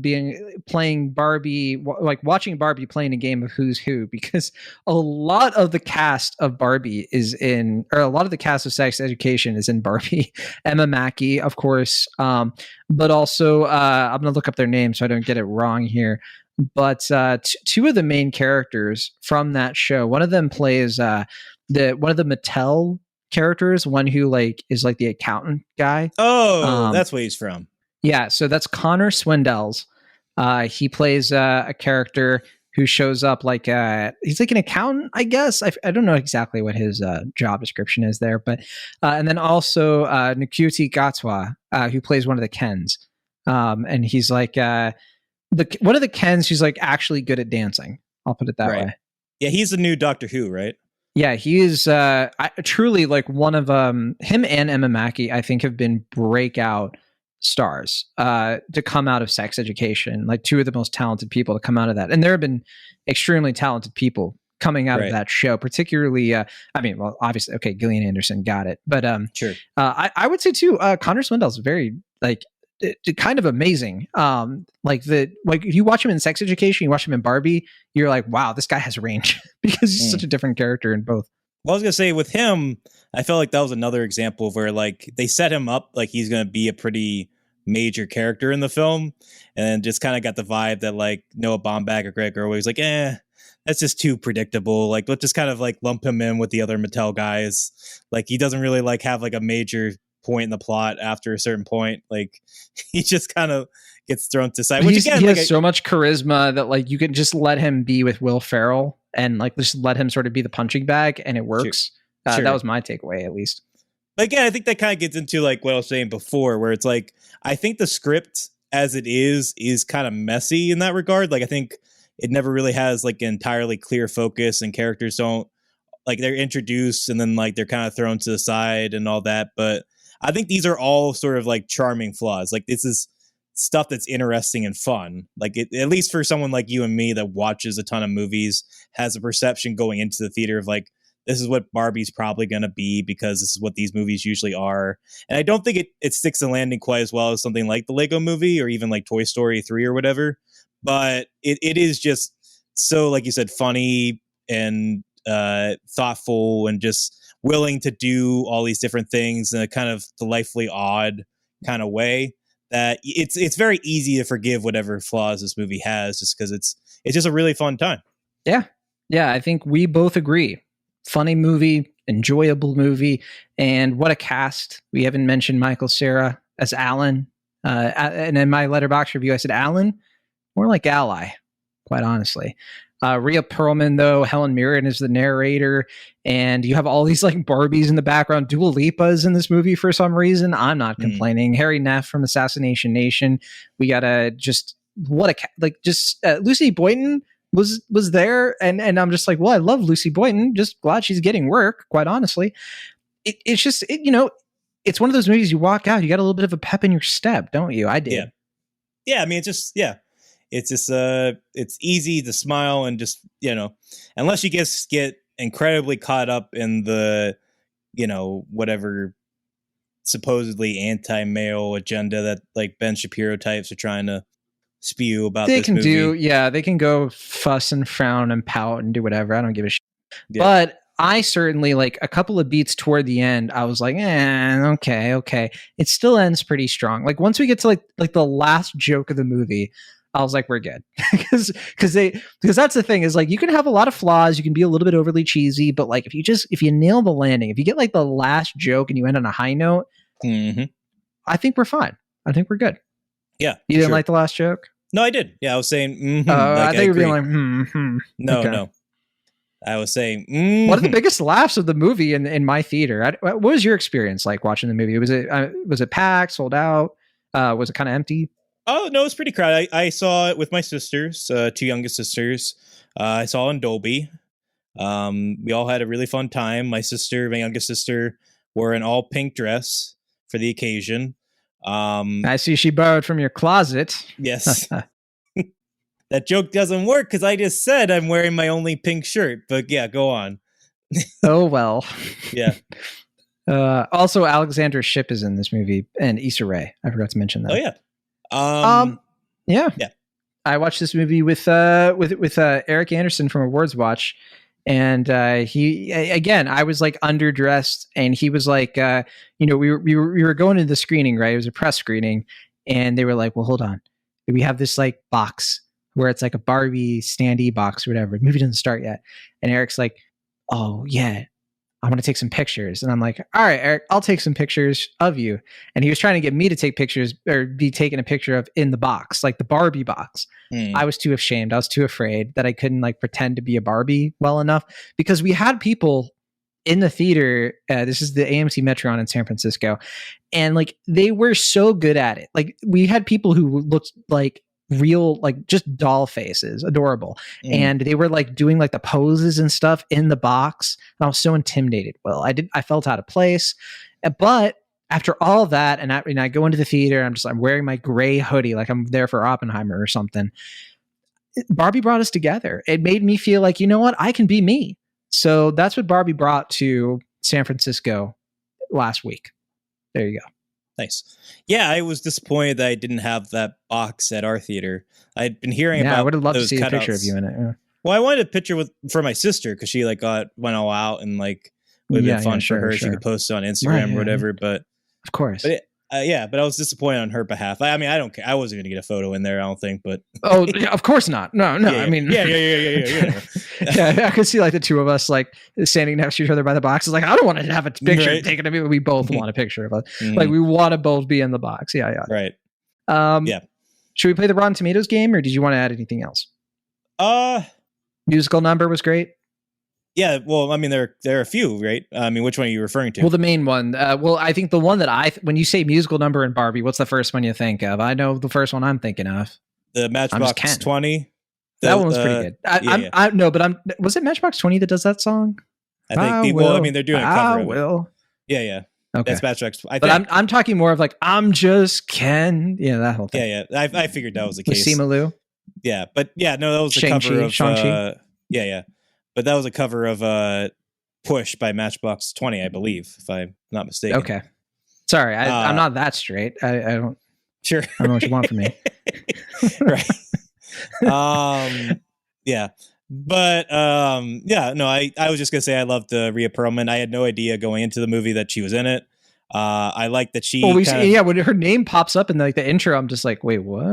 playing Barbie, like watching Barbie playing a game of Who's Who, because a lot of the cast of Barbie a lot of the cast of Sex Education is in Barbie. Emma Mackey, of course, but also I'm gonna look up their names so I don't get it wrong here. But two of the main characters from that show, one of them plays one of the Mattel characters, one who like is like the accountant guy. Oh, that's where he's from. Yeah, so that's Connor Swindells. He plays a character who shows up like he's like an accountant, I guess. I don't know exactly what his job description is there, but and then also Nkuti Gatwa, who plays one of the Kens, and he's like one of the Kens who's like actually good at dancing. I'll put it that way. Yeah, he's the new Doctor Who, right? Yeah, he is truly like one of him and Emma Mackey, I think, have been breakout stars to come out of Sex Education, like two of the most talented people to come out of that. And there have been extremely talented people coming out of that show, particularly I mean, well, obviously, okay, Gillian Anderson got it, but sure. I would say too, Connor Swindells is very like kind of amazing. Like if you watch him in Sex Education, you watch him in Barbie, you're like, wow, this guy has range because he's such a different character in both. Well, I was gonna say with him, I felt like that was another example of where like they set him up like he's gonna be a pretty major character in the film, and then just kind of got the vibe that like Noah Baumbach or Greta Gerwig was like, that's just too predictable. Like, let's just kind of like lump him in with the other Mattel guys. Like, he doesn't really like have like a major point in the plot after a certain point. Like, he just kind of gets thrown to the side. Which again, he has so much charisma that like you can just let him be with Will Ferrell and like just let him sort of be the punching bag, and it works. Sure. That was my takeaway, at least. But again, I think that kind of gets into like what I was saying before, where it's like, I think the script as it is kind of messy in that regard. Like, I think it never really has like an entirely clear focus, and characters don't like, they're introduced and then like they're kind of thrown to the side and all that. But I think these are all sort of like charming flaws. Like, this is stuff that's interesting and fun. Like, at least for someone like you and me that watches a ton of movies, has a perception going into the theater of like, this is what Barbie's probably going to be because this is what these movies usually are. And I don't think it sticks the landing quite as well as something like the Lego Movie or even like Toy Story 3 or whatever. But it is just so, like you said, funny and thoughtful and just willing to do all these different things in a kind of delightfully odd kind of way that it's very easy to forgive whatever flaws this movie has, just because it's just a really fun time. Yeah. I think we both agree. Funny movie, enjoyable movie, and what a cast. We haven't mentioned Michael Cera as Alan. And in my Letterboxd review, I said Alan, more like ally, quite honestly. Rhea Perlman, though, Helen Mirren is the narrator, and you have all these like Barbies in the background. Dua Lipa is in this movie for some reason. I'm not complaining. Harry Neff from Assassination Nation. We got Lucy Boynton was there, and I'm just like, well, I love Lucy Boynton, just glad she's getting work, quite honestly. It's just it's one of those movies you walk out, you got a little bit of a pep in your step, don't you? I did. Yeah, I mean, it's just it's just it's easy to smile and just, unless you get incredibly caught up in the, whatever supposedly anti-male agenda that like Ben Shapiro types are trying to spew about this movie. They can go fuss and frown and pout and do whatever. I don't give a shit. Yeah. But I certainly, like, a couple of beats toward the end, I was like, okay. It still ends pretty strong. Like, once we get to like the last joke of the movie, I was like, we're good. because that's the thing, is like, you can have a lot of flaws, you can be a little bit overly cheesy, but like if you nail the landing, if you get like the last joke and you end on a high note, I think we're fine. I think we're good. Yeah. You didn't like the last joke? No, I did. Yeah, I was saying, I think you were being like, No, okay. No. I was saying, One of the biggest laughs of the movie in my theater. What was your experience like watching the movie? Was it packed, sold out? Was it kind of empty? Oh, no, it was pretty crowded. I saw it with my sisters, 2 youngest sisters. I saw it in Dolby. We all had a really fun time. My youngest sister, wore an all pink dress for the occasion. I see she borrowed from your closet. Yes. That joke doesn't work because I just said I'm wearing my only pink shirt. But yeah, go on. Oh, well. Yeah. Also, Alexandra Shipp is in this movie, and Issa Rae. I forgot to mention that. Oh, yeah. Yeah. Yeah. I watched this movie with Eric Anderson from Awards Watch, and I was like underdressed, and he was like, we were going to the screening, right? It was a press screening, and they were like, well, hold on, we have this like box where it's like a Barbie standee box or whatever. The movie doesn't start yet, and Eric's like, oh yeah, I want to take some pictures. And I'm like, all right, Eric, I'll take some pictures of you. And he was trying to get me to take pictures or be taken a picture of in the box, like the Barbie box. I was too ashamed. I was too afraid that I couldn't like pretend to be a Barbie well enough, because we had people in the theater. This is the AMC Metron in San Francisco. And like, they were so good at it. Like, we had people who looked like real, like just doll faces, adorable, and they were like doing like the poses and stuff in the box, and I was so intimidated. Well, I felt out of place, but after all of that, and I go into the theater, I'm wearing my gray hoodie like I'm there for Oppenheimer or something. Barbie brought us together. It made me feel like, you know what, I can be me. So that's what Barbie brought to San Francisco last week. There you go. Nice. Yeah, I was disappointed that I didn't have that box at our theater. I'd been hearing about. I would have loved to those see cutouts. a picture of you in it. Yeah. Well, I wanted a picture for my sister, because she like went all out, and like would have been fun for her. Sure. She could post it on Instagram or whatever. But of course. But but I was disappointed on her behalf. I mean, I don't care. I wasn't going to get a photo in there, I don't think. But of course not. No. Yeah, I mean, yeah. Yeah, I could see like the two of us like standing next to each other by the box. It's like, I don't want to have a picture taken of me. We both want a picture of us. Like, we want to both be in the box. Yeah. Right. Yeah. Should we play the Rotten Tomatoes game, or did you want to add anything else? Musical number was great. Yeah, well, I mean, there are a few, right? I mean, which one are you referring to? Well, the main one. I think the one that when you say musical number in Barbie, what's the first one you think of? I know the first one I'm thinking of. The Matchbox 20. That one was pretty good. Was it Matchbox 20 that does that song? I think. Well, I mean, they're doing a cover of it. Yeah. Okay. That's Matchbox. I'm talking more of like, I'm just Ken. Yeah, that whole thing. Yeah. I figured that was the case. With Simu Liu. Yeah, but yeah, no, that was the cover of Shang-Chi. Yeah. But that was a cover of Push by Matchbox 20, I believe, if I'm not mistaken. Okay. Sorry, I'm not that straight. I don't. Sure. I don't know what you want from me. Right. Yeah. But I was just gonna say I loved Rhea Perlman. I had no idea going into the movie that she was in it. I like that she. When her name pops up in the intro, I'm just like, wait, what?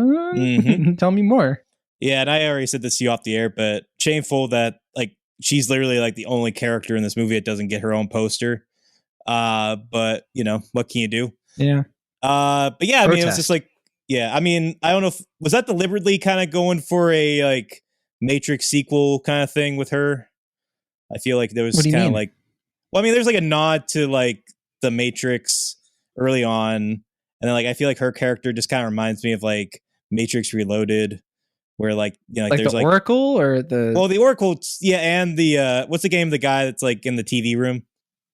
Tell me more. Yeah, and I already said this to you off the air, but shameful that like she's literally like the only character in this movie that doesn't get her own poster. But what can you do? Yeah. But yeah, I mean, it was just like, I mean, I don't know was that deliberately kind of going for a like Matrix sequel kind of thing with her? I feel like there was kind of like, well, I mean, there's like a nod to like the Matrix early on, and then like I feel like her character just kind of reminds me of like Matrix Reloaded, where like there's the Oracle or the Oracle, and the what's the game, the guy that's like in the TV room?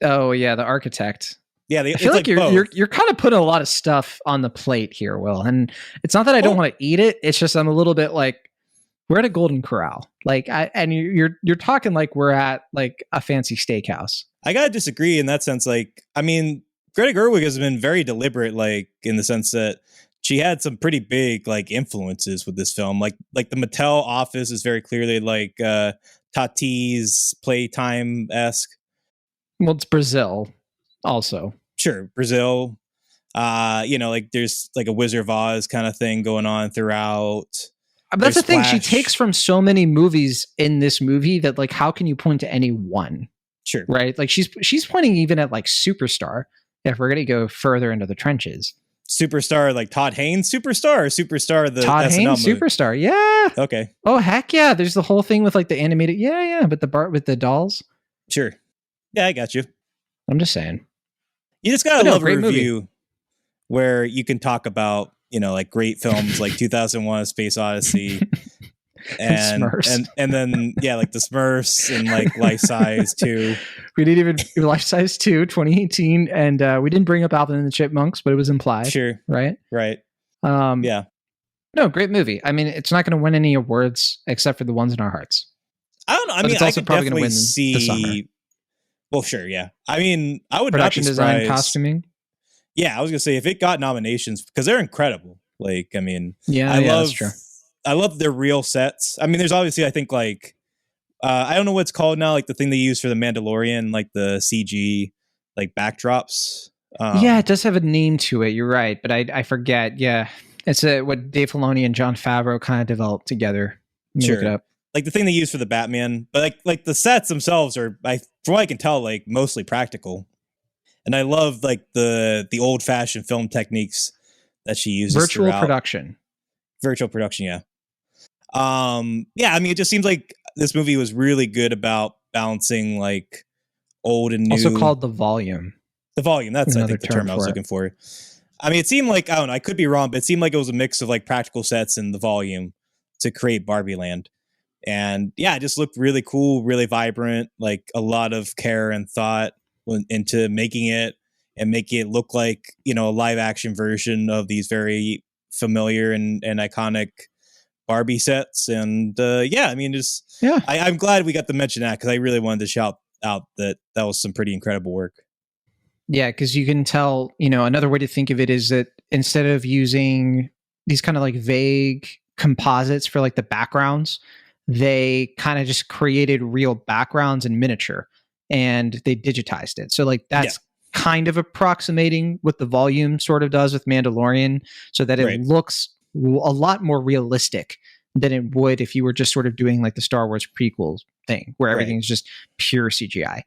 Oh yeah, the Architect. Yeah, I feel like you're kind of putting a lot of stuff on the plate here, Will. And it's not that I don't want to eat it. It's just I'm a little bit like, we're at a Golden Corral. Like, and you're talking like we're at like a fancy steakhouse. I gotta disagree in that sense. Like, I mean, Greta Gerwig has been very deliberate, like in the sense that she had some pretty big like influences with this film. Like the Mattel office is very clearly like Tati's Playtime-esque. Well, it's Brazil also. Sure, Brazil. Like there's like a Wizard of Oz kind of thing going on throughout. But that's the thing. She takes from so many movies in this movie that like, how can you point to any one? Sure. Right. Like she's pointing even at like Superstar. If we're going to go further into the trenches. Superstar, like Todd Haynes Superstar, or Superstar the Todd SNL Haynes movie? Superstar. Yeah. Okay. Oh heck yeah. There's the whole thing with like the animated. Yeah. But with the dolls. Sure. Yeah, I got you. I'm just saying. You just gotta love a review movie where you can talk about, like great films like 2001: A Space Odyssey and then like the Smurfs and like Life Size 2. We didn't even Life Size 2 2018, and we didn't bring up Alvin and the Chipmunks, but it was implied. Sure. Right. Yeah. No, great movie. I mean, it's not going to win any awards except for the ones in our hearts. I don't know. I mean, I could definitely see. Well, sure, yeah. I mean, I would production not be design, costuming. Yeah, I was gonna say if it got nominations because they're incredible. Like, I mean, that's true. I love their real sets. I mean, there's obviously, I think, like, I don't know what it's called now, like the thing they use for the Mandalorian, like the CG, like backdrops. It does have a name to it. You're right, but I forget. Yeah, it's what Dave Filoni and Jon Favreau kind of developed together. Sure. Look it up. Like the thing they use for the Batman, but like the sets themselves are, from what I can tell, like mostly practical. And I love like the old fashioned film techniques that she uses. Virtual production, yeah. I mean, it just seems like this movie was really good about balancing like old and new. Also called the volume. The volume. That's I think the term I was looking for. I mean, it seemed like, I don't know, I could be wrong, but it seemed like it was a mix of like practical sets and the volume to create Barbie Land. And yeah, it just looked really cool, really vibrant, like a lot of care and thought went into making it and making it look like, a live action version of these very familiar and iconic Barbie sets. And I mean, I'm glad we got to mention that because I really wanted to shout out that was some pretty incredible work. Yeah, because you can tell, another way to think of it is that instead of using these kind of like vague composites for like the backgrounds, they kind of just created real backgrounds in miniature and they digitized it. So like that's kind of approximating what the volume sort of does with Mandalorian, so that it looks a lot more realistic than it would if you were just sort of doing like the Star Wars prequel thing where everything is just pure CGI.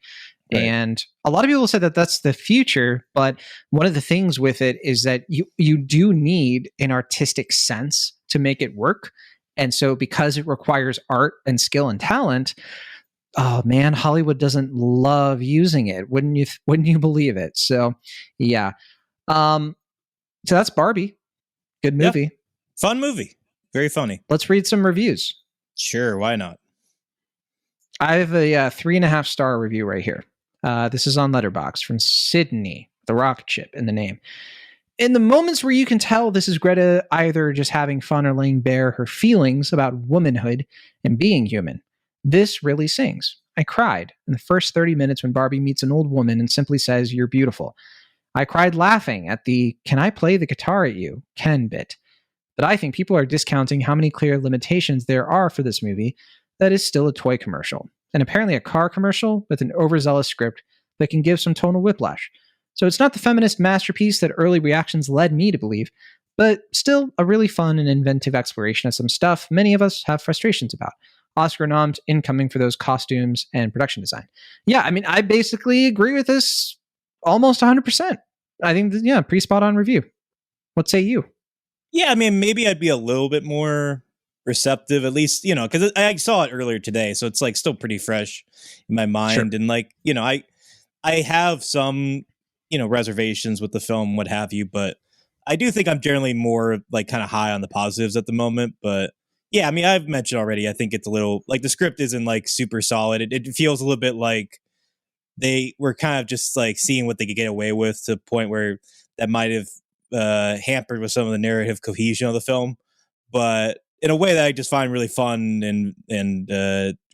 Right. And a lot of people said that that's the future, but one of the things with it is that you do need an artistic sense to make it work. And so because it requires art and skill and talent, oh man, Hollywood doesn't love using it. Wouldn't you believe it? So yeah. So that's Barbie. Good movie. Yeah. Fun movie. Very funny. Let's read some reviews. Sure. Why not? I have a 3.5 star review right here. This is on Letterboxd from Sydney, the rocket ship in the name. In the moments where you can tell this is Greta either just having fun or laying bare her feelings about womanhood and being human, this really sings. I cried in the first 30 minutes when Barbie meets an old woman and simply says, "You're beautiful." I cried laughing at the "Can I play the guitar at you?" Ken bit. But I think people are discounting how many clear limitations there are for this movie that is still a toy commercial, and apparently a car commercial with an overzealous script that can give some tonal whiplash. So it's not the feminist masterpiece that early reactions led me to believe, but still a really fun and inventive exploration of some stuff many of us have frustrations about. Oscar noms incoming for those costumes and production design. Yeah, I mean, I basically agree with this almost 100%. I think, pretty spot on review. What say you? Yeah, I mean, maybe I'd be a little bit more receptive, at least, because I saw it earlier today, so it's like still pretty fresh in my mind. Sure. And like, I have some, reservations with the film, what have you, but I do think I'm generally more like kind of high on the positives at the moment. But yeah, I mean, I've mentioned already, I think it's a little like the script isn't like super solid. It feels a little bit like they were kind of just like seeing what they could get away with to the point where that might have hampered with some of the narrative cohesion of the film, but in a way that I just find really fun and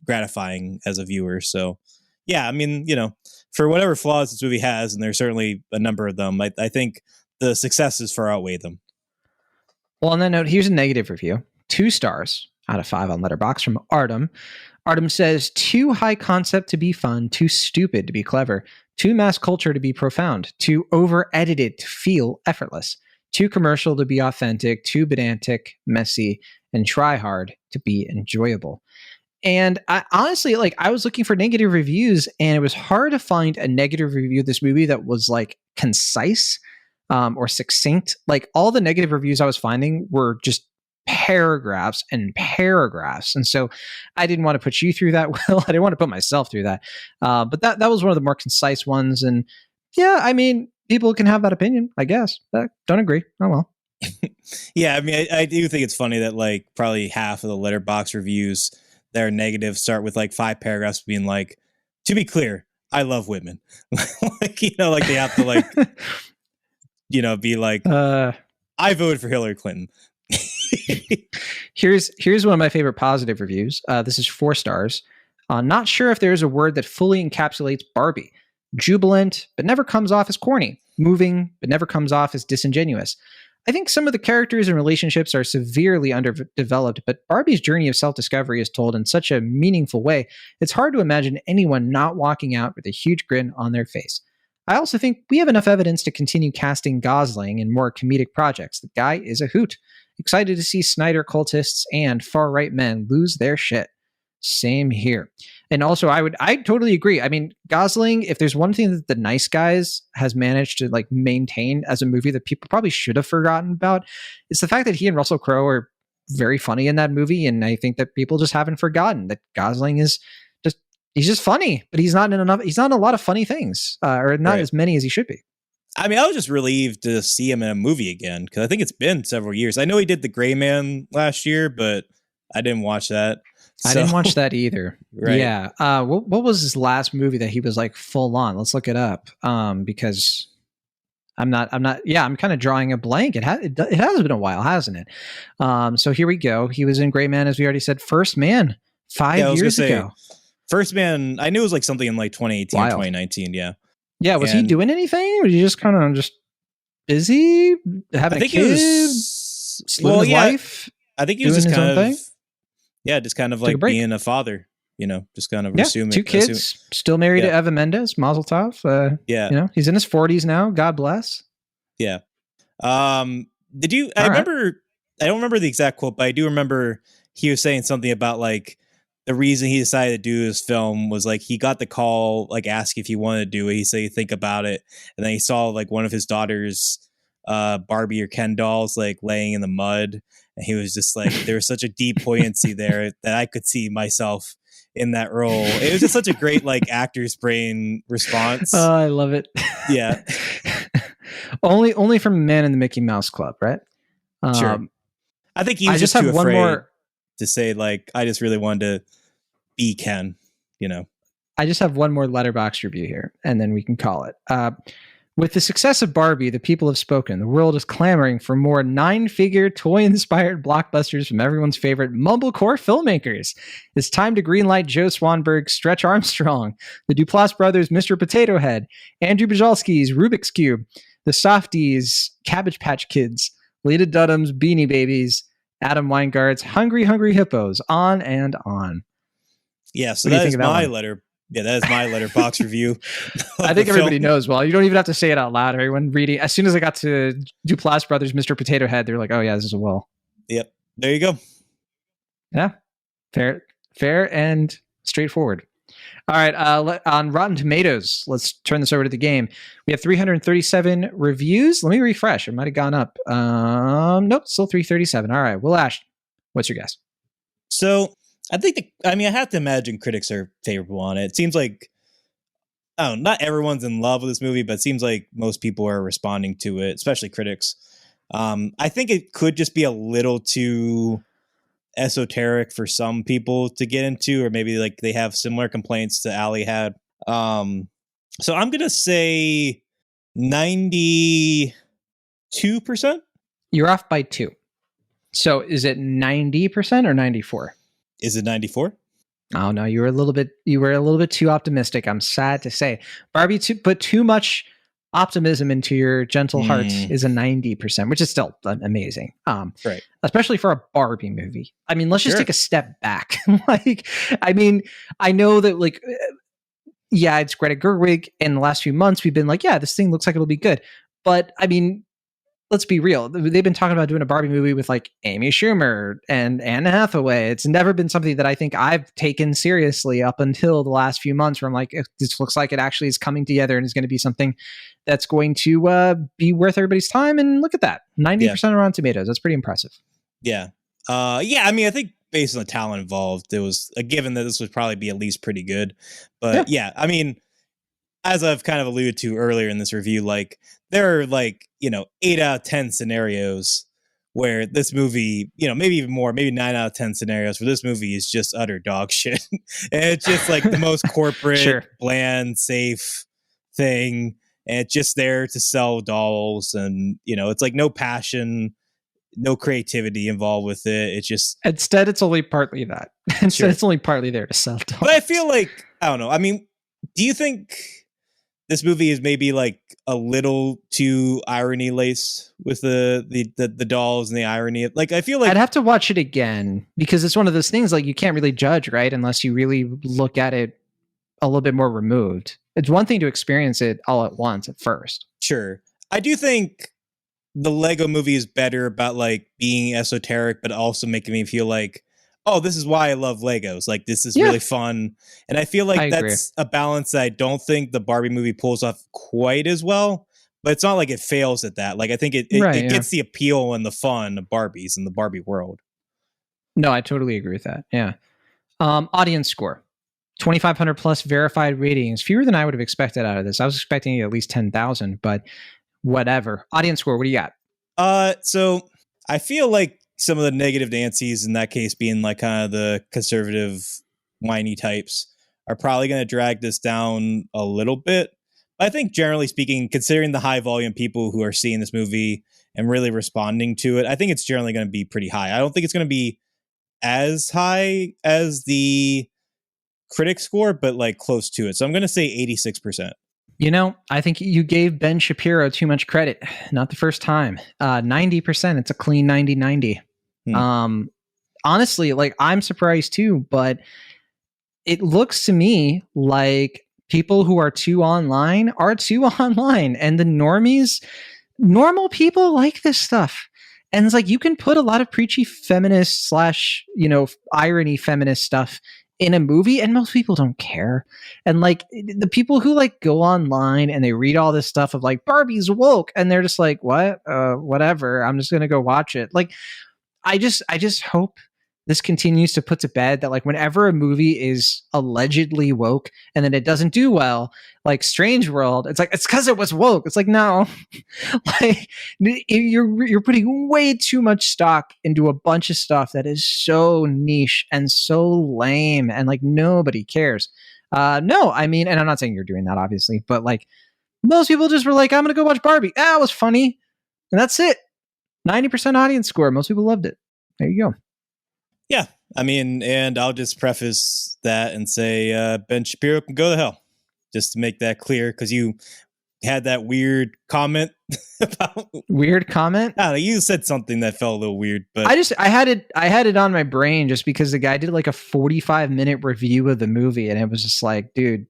gratifying as a viewer. So, yeah, I mean, for whatever flaws this movie has, and there's certainly a number of them, I think the successes far outweigh them. Well, on that note, here's a negative review. 2 stars out of 5 on Letterboxd from Artem. Artem says, too high concept to be fun, too stupid to be clever, too mass culture to be profound, too over-edited to feel effortless, too commercial to be authentic, too pedantic, messy, and try hard to be enjoyable. And I honestly, I was looking for negative reviews, and it was hard to find a negative review of this movie that was concise or succinct. All the negative reviews I was finding were just paragraphs and paragraphs. And so I didn't want to put you through that. Well, I didn't want to put myself through that. But that was one of the more concise ones. And yeah, I mean, people can have that opinion, I guess. Don't agree. Oh, well. Yeah, I mean, I do think it's funny that probably half of the Letterboxd reviews that are negative start with 5 paragraphs being to be clear, I love women. They have to be I voted for Hillary Clinton. Here's one of my favorite positive reviews. This is 4 stars. Not sure if there's a word that fully encapsulates Barbie. Jubilant, but never comes off as corny. Moving, but never comes off as disingenuous. I think some of the characters and relationships are severely underdeveloped, but Barbie's journey of self-discovery is told in such a meaningful way, it's hard to imagine anyone not walking out with a huge grin on their face. I also think we have enough evidence to continue casting Gosling in more comedic projects. The guy is a hoot. Excited to see Snyder cultists and far-right men lose their shit. Same here. And also, I totally agree. I mean, Gosling, if there's one thing that The Nice Guys has managed to maintain as a movie that people probably should have forgotten about, it's the fact that he and Russell Crowe are very funny in that movie. And I think that people just haven't forgotten that Gosling he's just funny, but he's not in a lot of funny things, or not as many as he should be. I mean, I was just relieved to see him in a movie again, because I think it's been several years. I know he did The Gray Man last year, but I didn't watch that. I didn't watch that either. Right. Yeah. What was his last movie that he was full on? Let's look it up. Because I'm kind of drawing a blank. It has been a while, hasn't it? So here we go. He was in Gray Man, as we already said. First Man, 5 years ago. First Man, I knew it was something in 2018 or 2019. Yeah. Yeah. Was he doing anything? Or was he just kind of just busy having a kid? Living his life? I think he was just kind of, just kind of being a father, just kind of assuming. 2 kids, still married to Eva Mendes, Mazel Tov. He's in his 40s now. God bless. Yeah. Did you, I don't remember the exact quote, but I do remember he was saying something about the reason he decided to do this film was he got the call, asking if he wanted to do it. He said, think about it. And then he saw one of his daughters, Barbie or Ken dolls, laying in the mud. And he was just there was such a deep poignancy there that I could see myself in that role. It was just such a great actor's brain response. Oh, I love it. Yeah. only from Man in the Mickey Mouse Club, right? Sure. I think he was just too afraid to say I just really wanted to be Ken, I just have one more Letterboxd review here, and then we can call it. With the success of Barbie, the people have spoken. The world is clamoring for more 9-figure, toy-inspired blockbusters from everyone's favorite mumblecore filmmakers. It's time to greenlight Joe Swanberg's Stretch Armstrong, the Duplass brothers' Mr. Potato Head, Andrew Bujalski's Rubik's Cube, the Softies' Cabbage Patch Kids, Lita Dunham's Beanie Babies, Adam Weingart's Hungry Hungry Hippos, on and on. Yeah, so that is my letter. Yeah, that is my Letterboxd review. I think everybody knows. Well, you don't even have to say it out loud. Everyone reading. As soon as I got to Duplass Brothers, Mr. Potato Head, they're like, "Oh yeah, this is a will." Yep. There you go. Yeah, fair and straightforward. All right, on Rotten Tomatoes, let's turn this over to the game. We have 337 reviews. Let me refresh. It might have gone up. Nope, still 337. All right, Will Ash, what's your guess? So I think, I have to imagine critics are favorable on it. It seems not everyone's in love with this movie, but it seems like most people are responding to it, especially critics. I think it could just be a little too esoteric for some people to get into, or maybe they have similar complaints to Ali had. So I'm gonna say 92%. You're off by 2. So is it 90% or 94? Is it 94? Oh no, you were a little bit too optimistic. I'm sad to say. Barbie put too much optimism into your gentle heart is a 90%, which is still amazing. Right. Especially for a Barbie movie. I mean, let's just take a step back. Like, I mean, I know that like, yeah, it's Greta Gerwig. In the last few months, we've been like, yeah, this thing looks like it'll be good. But I mean, let's be real. They've been talking about doing a Barbie movie with like Amy Schumer and Anne Hathaway. It's never been something that I think I've taken seriously up until the last few months where I'm like, this looks like it actually is coming together and is going to be something that's going to be worth everybody's time. And look at that. 90% on Rotten Tomatoes. That's pretty impressive. Yeah. I mean, I think based on the talent involved, it was a given that this would probably be at least pretty good. But yeah, I mean, as I've kind of alluded to earlier in this review, like there are like, 8 out of 10 scenarios where this movie, maybe even more, maybe 9 out of 10 scenarios where this movie is just utter dog shit. And it's just like the most corporate, bland, safe thing. And it's just there to sell dolls. And, it's like no passion, no creativity involved with it. It's just... Instead, it's only partly that. It's only partly there to sell dolls. But I feel like, I don't know. I mean, do you think this movie is maybe like a little too irony laced with the dolls and the irony? Like, I feel like I'd have to watch it again because it's one of those things like you can't really judge, right? Unless you really look at it a little bit more removed. It's one thing to experience it all at once at first. Sure. I do think the Lego movie is better about like being esoteric, but also making me feel like, oh, this is why I love Legos. Like, this is really fun. And I feel like that's a balance that I don't think the Barbie movie pulls off quite as well, but it's not like it fails at that. Like, I think it gets the appeal and the fun of Barbies in the Barbie world. No, I totally agree with that. Yeah. Audience score. 2,500 plus verified ratings. Fewer than I would have expected out of this. I was expecting at least 10,000, but whatever. Audience score, what do you got? So I feel like some of the negative Nancy's in that case being like kind of the conservative whiny types are probably going to drag this down a little bit. But I think generally speaking, considering the high volume people who are seeing this movie and really responding to it, I think it's generally going to be pretty high. I don't think it's going to be as high as the critic score, but like close to it. So I'm going to say 86%. I think you gave Ben Shapiro too much credit. Not the first time. 90%. It's a clean 90-90. Honestly, like I'm surprised too, but it looks to me like people who are too online are too online, and the normal people like this stuff. And it's like you can put a lot of preachy feminist / irony feminist stuff in a movie and most people don't care. And like the people who like go online and they read all this stuff of like Barbie's woke and they're just like, what? Whatever. I'm just going to go watch it. Like, I just hope this continues to put to bed that like whenever a movie is allegedly woke and then it doesn't do well, like Strange World, it's like, it's because it was woke. It's like, no, like you're putting way too much stock into a bunch of stuff that is so niche and so lame and like nobody cares. No, I mean, and I'm not saying you're doing that obviously, but like most people just were like, I'm going to go watch Barbie. It was funny. And that's it. 90% audience score. Most people loved it. There you go. Yeah. I mean, and I'll just preface that and say Ben Shapiro can go to hell. Just to make that clear, because you had that weird comment about... Weird comment? I don't know, you said something that felt a little weird, but... I had it on my brain just because the guy did like a 45-minute review of the movie, and it was just like, dude,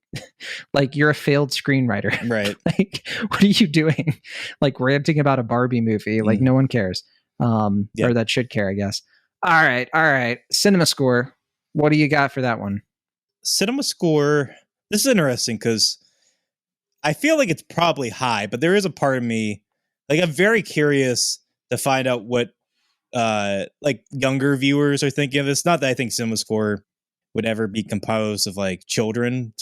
like you're a failed screenwriter. Right. Like, what are you doing? Like ranting about a Barbie movie. Like no one cares. Or that should care, I guess. All right. Cinema score. What do you got for that one? Cinema score. This is interesting because I feel like it's probably high, but there is a part of me, like I'm very curious to find out what like younger viewers are thinking of this. Not that I think cinema score would ever be composed of like children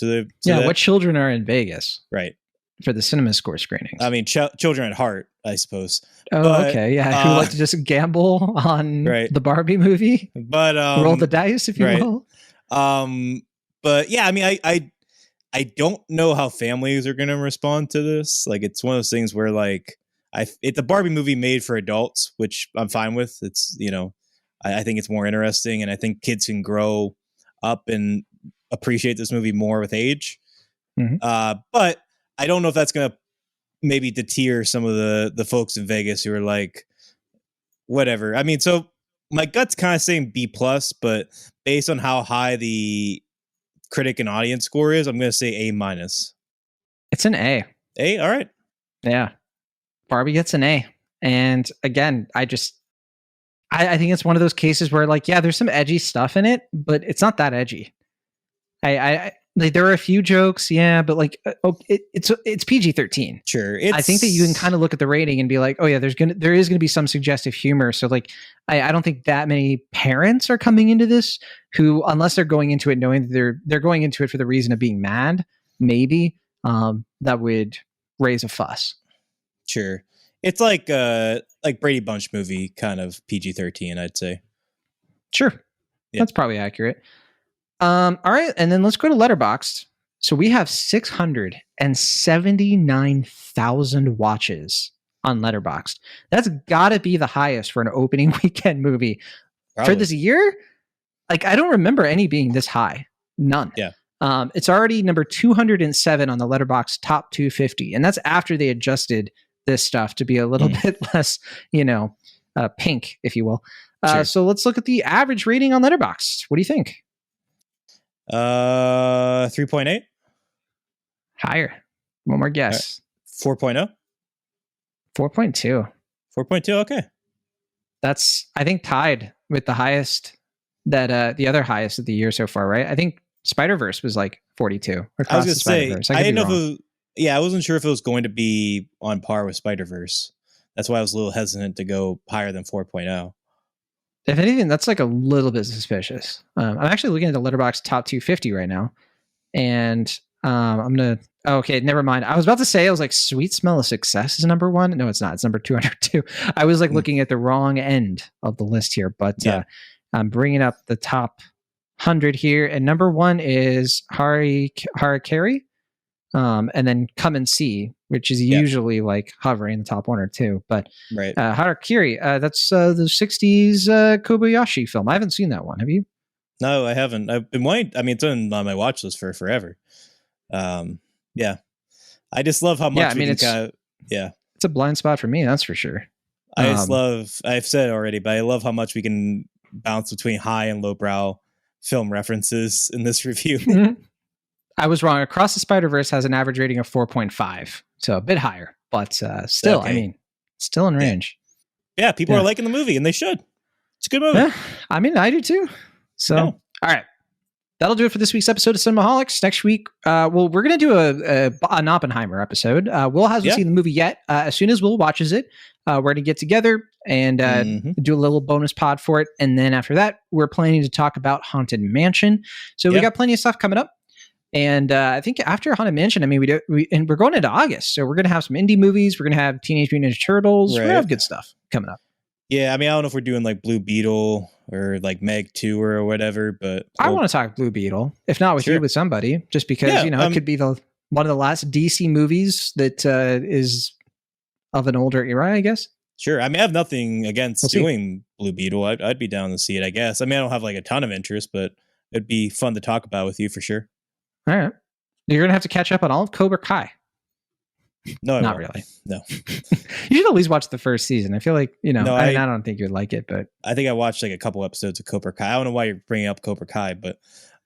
what children are in Vegas, right? For the cinema score screenings. I mean, children at heart, I suppose. Oh, but, okay. Yeah. Who like to just gamble on the Barbie movie, but roll the dice, if you will. But yeah, I mean, I don't know how families are going to respond to this. Like, it's one of those things where, like, it's a Barbie movie made for adults, which I'm fine with. It's, I think it's more interesting, and I think kids can grow up and appreciate this movie more with age. But I don't know if that's going to maybe deter some of the folks in Vegas who are like, whatever. I mean, so my gut's kind of saying B+, but based on how high the critic and audience score is, I'm going to say A-. It's an A. A? All right. Yeah. Barbie gets an A. And again, I think it's one of those cases where, like, yeah, there's some edgy stuff in it, but it's not that edgy. I like, there are a few jokes, yeah, but like, it's PG-13. Sure. I think that you can kind of look at the rating and be like, oh yeah, there is gonna be some suggestive humor. So like, I don't think that many parents are coming into this who, unless they're going into it knowing that they're going into it for the reason of being mad, maybe that would raise a fuss. Sure. It's like Brady Bunch movie kind of PG-13, I'd say. Sure. Yeah. That's probably accurate. All right, and then let's go to Letterboxd. So we have 679,000 watches on Letterboxd. That's got to be the highest for an opening weekend movie for this year. Like, I don't remember any being this high. None. Yeah. It's already number 207 on the Letterboxd top 250, and that's after they adjusted this stuff to be a little bit less, pink, if you will. Sure. So let's look at the average rating on Letterboxd. What do you think? 3.8. Higher. One more guess. 4.0. 4.2. 4.2. Okay. That's, I think, tied with the highest that the other highest of the year so far, right? I think Spider-Verse was like 42. I was going to say, I didn't know if it was, I wasn't sure if it was going to be on par with Spider-Verse. That's why I was a little hesitant to go higher than 4.0. If anything, that's like a little bit suspicious. I'm actually looking at the Letterboxd top 250 right now, and I'm gonna. Oh, okay, never mind. I was about to say, I was like, "Sweet Smell of Success" is number one. No, it's not. It's number 202. I was like looking at the wrong end of the list here, but I'm bringing up the top 100 here, and number one is Harakiri, and then Come and See, which is usually like hovering the top one or two. But Harakiri, that's the 60s Kobayashi film. I haven't seen that one. Have you? No, I haven't. I've been wanting. I mean, it's been on my watch list for forever. I just love how much it's a blind spot for me, that's for sure. I just love, I've said it already, but I love how much we can bounce between high and lowbrow film references in this review. I was wrong. Across the Spider-Verse has an average rating of 4.5, so a bit higher, but still, I mean, still in range. Yeah, people are liking the movie, and they should. It's a good movie. Yeah, I mean, I do too. So, all right. That'll do it for this week's episode of Cinemaholics. Next week, we're going to do an Oppenheimer episode. Will hasn't seen the movie yet. As soon as Will watches it, we're going to get together and do a little bonus pod for it. And then after that, we're planning to talk about Haunted Mansion. So we got plenty of stuff coming up. And I think after Haunted Mansion, I mean, we're going into August. So we're going to have some indie movies. We're going to have Teenage Mutant Ninja Turtles. We're going to have good stuff coming up. Yeah, I mean, I don't know if we're doing like Blue Beetle or like Meg 2 or whatever, but I want to talk Blue Beetle, if not with you, with somebody, just because, it could be one of the last DC movies that is of an older era, I guess. Sure. I mean, I have nothing against doing Blue Beetle. I'd be down to see it, I guess. I mean, I don't have like a ton of interest, but it'd be fun to talk about with you for sure. All right. You're going to have to catch up on all of Cobra Kai. No, not really. No. You should at least watch the first season. I feel like, I don't think you'd like it, but I think I watched like a couple episodes of Cobra Kai. I don't know why you're bringing up Cobra Kai, but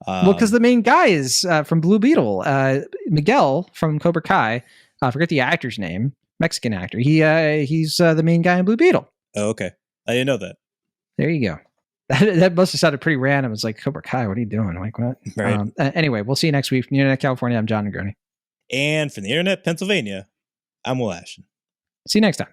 because the main guy is from Blue Beetle, Miguel from Cobra Kai. I forget the actor's name, Mexican actor. He's the main guy in Blue Beetle. Oh, okay. I didn't know that. There you go. That must have sounded pretty random. It's like, Cobra Kai, what are you doing? Like, what? Right. Anyway, we'll see you next week from the Internet California. I'm John Negroni. And from the Internet Pennsylvania, I'm Will Ashton. See you next time.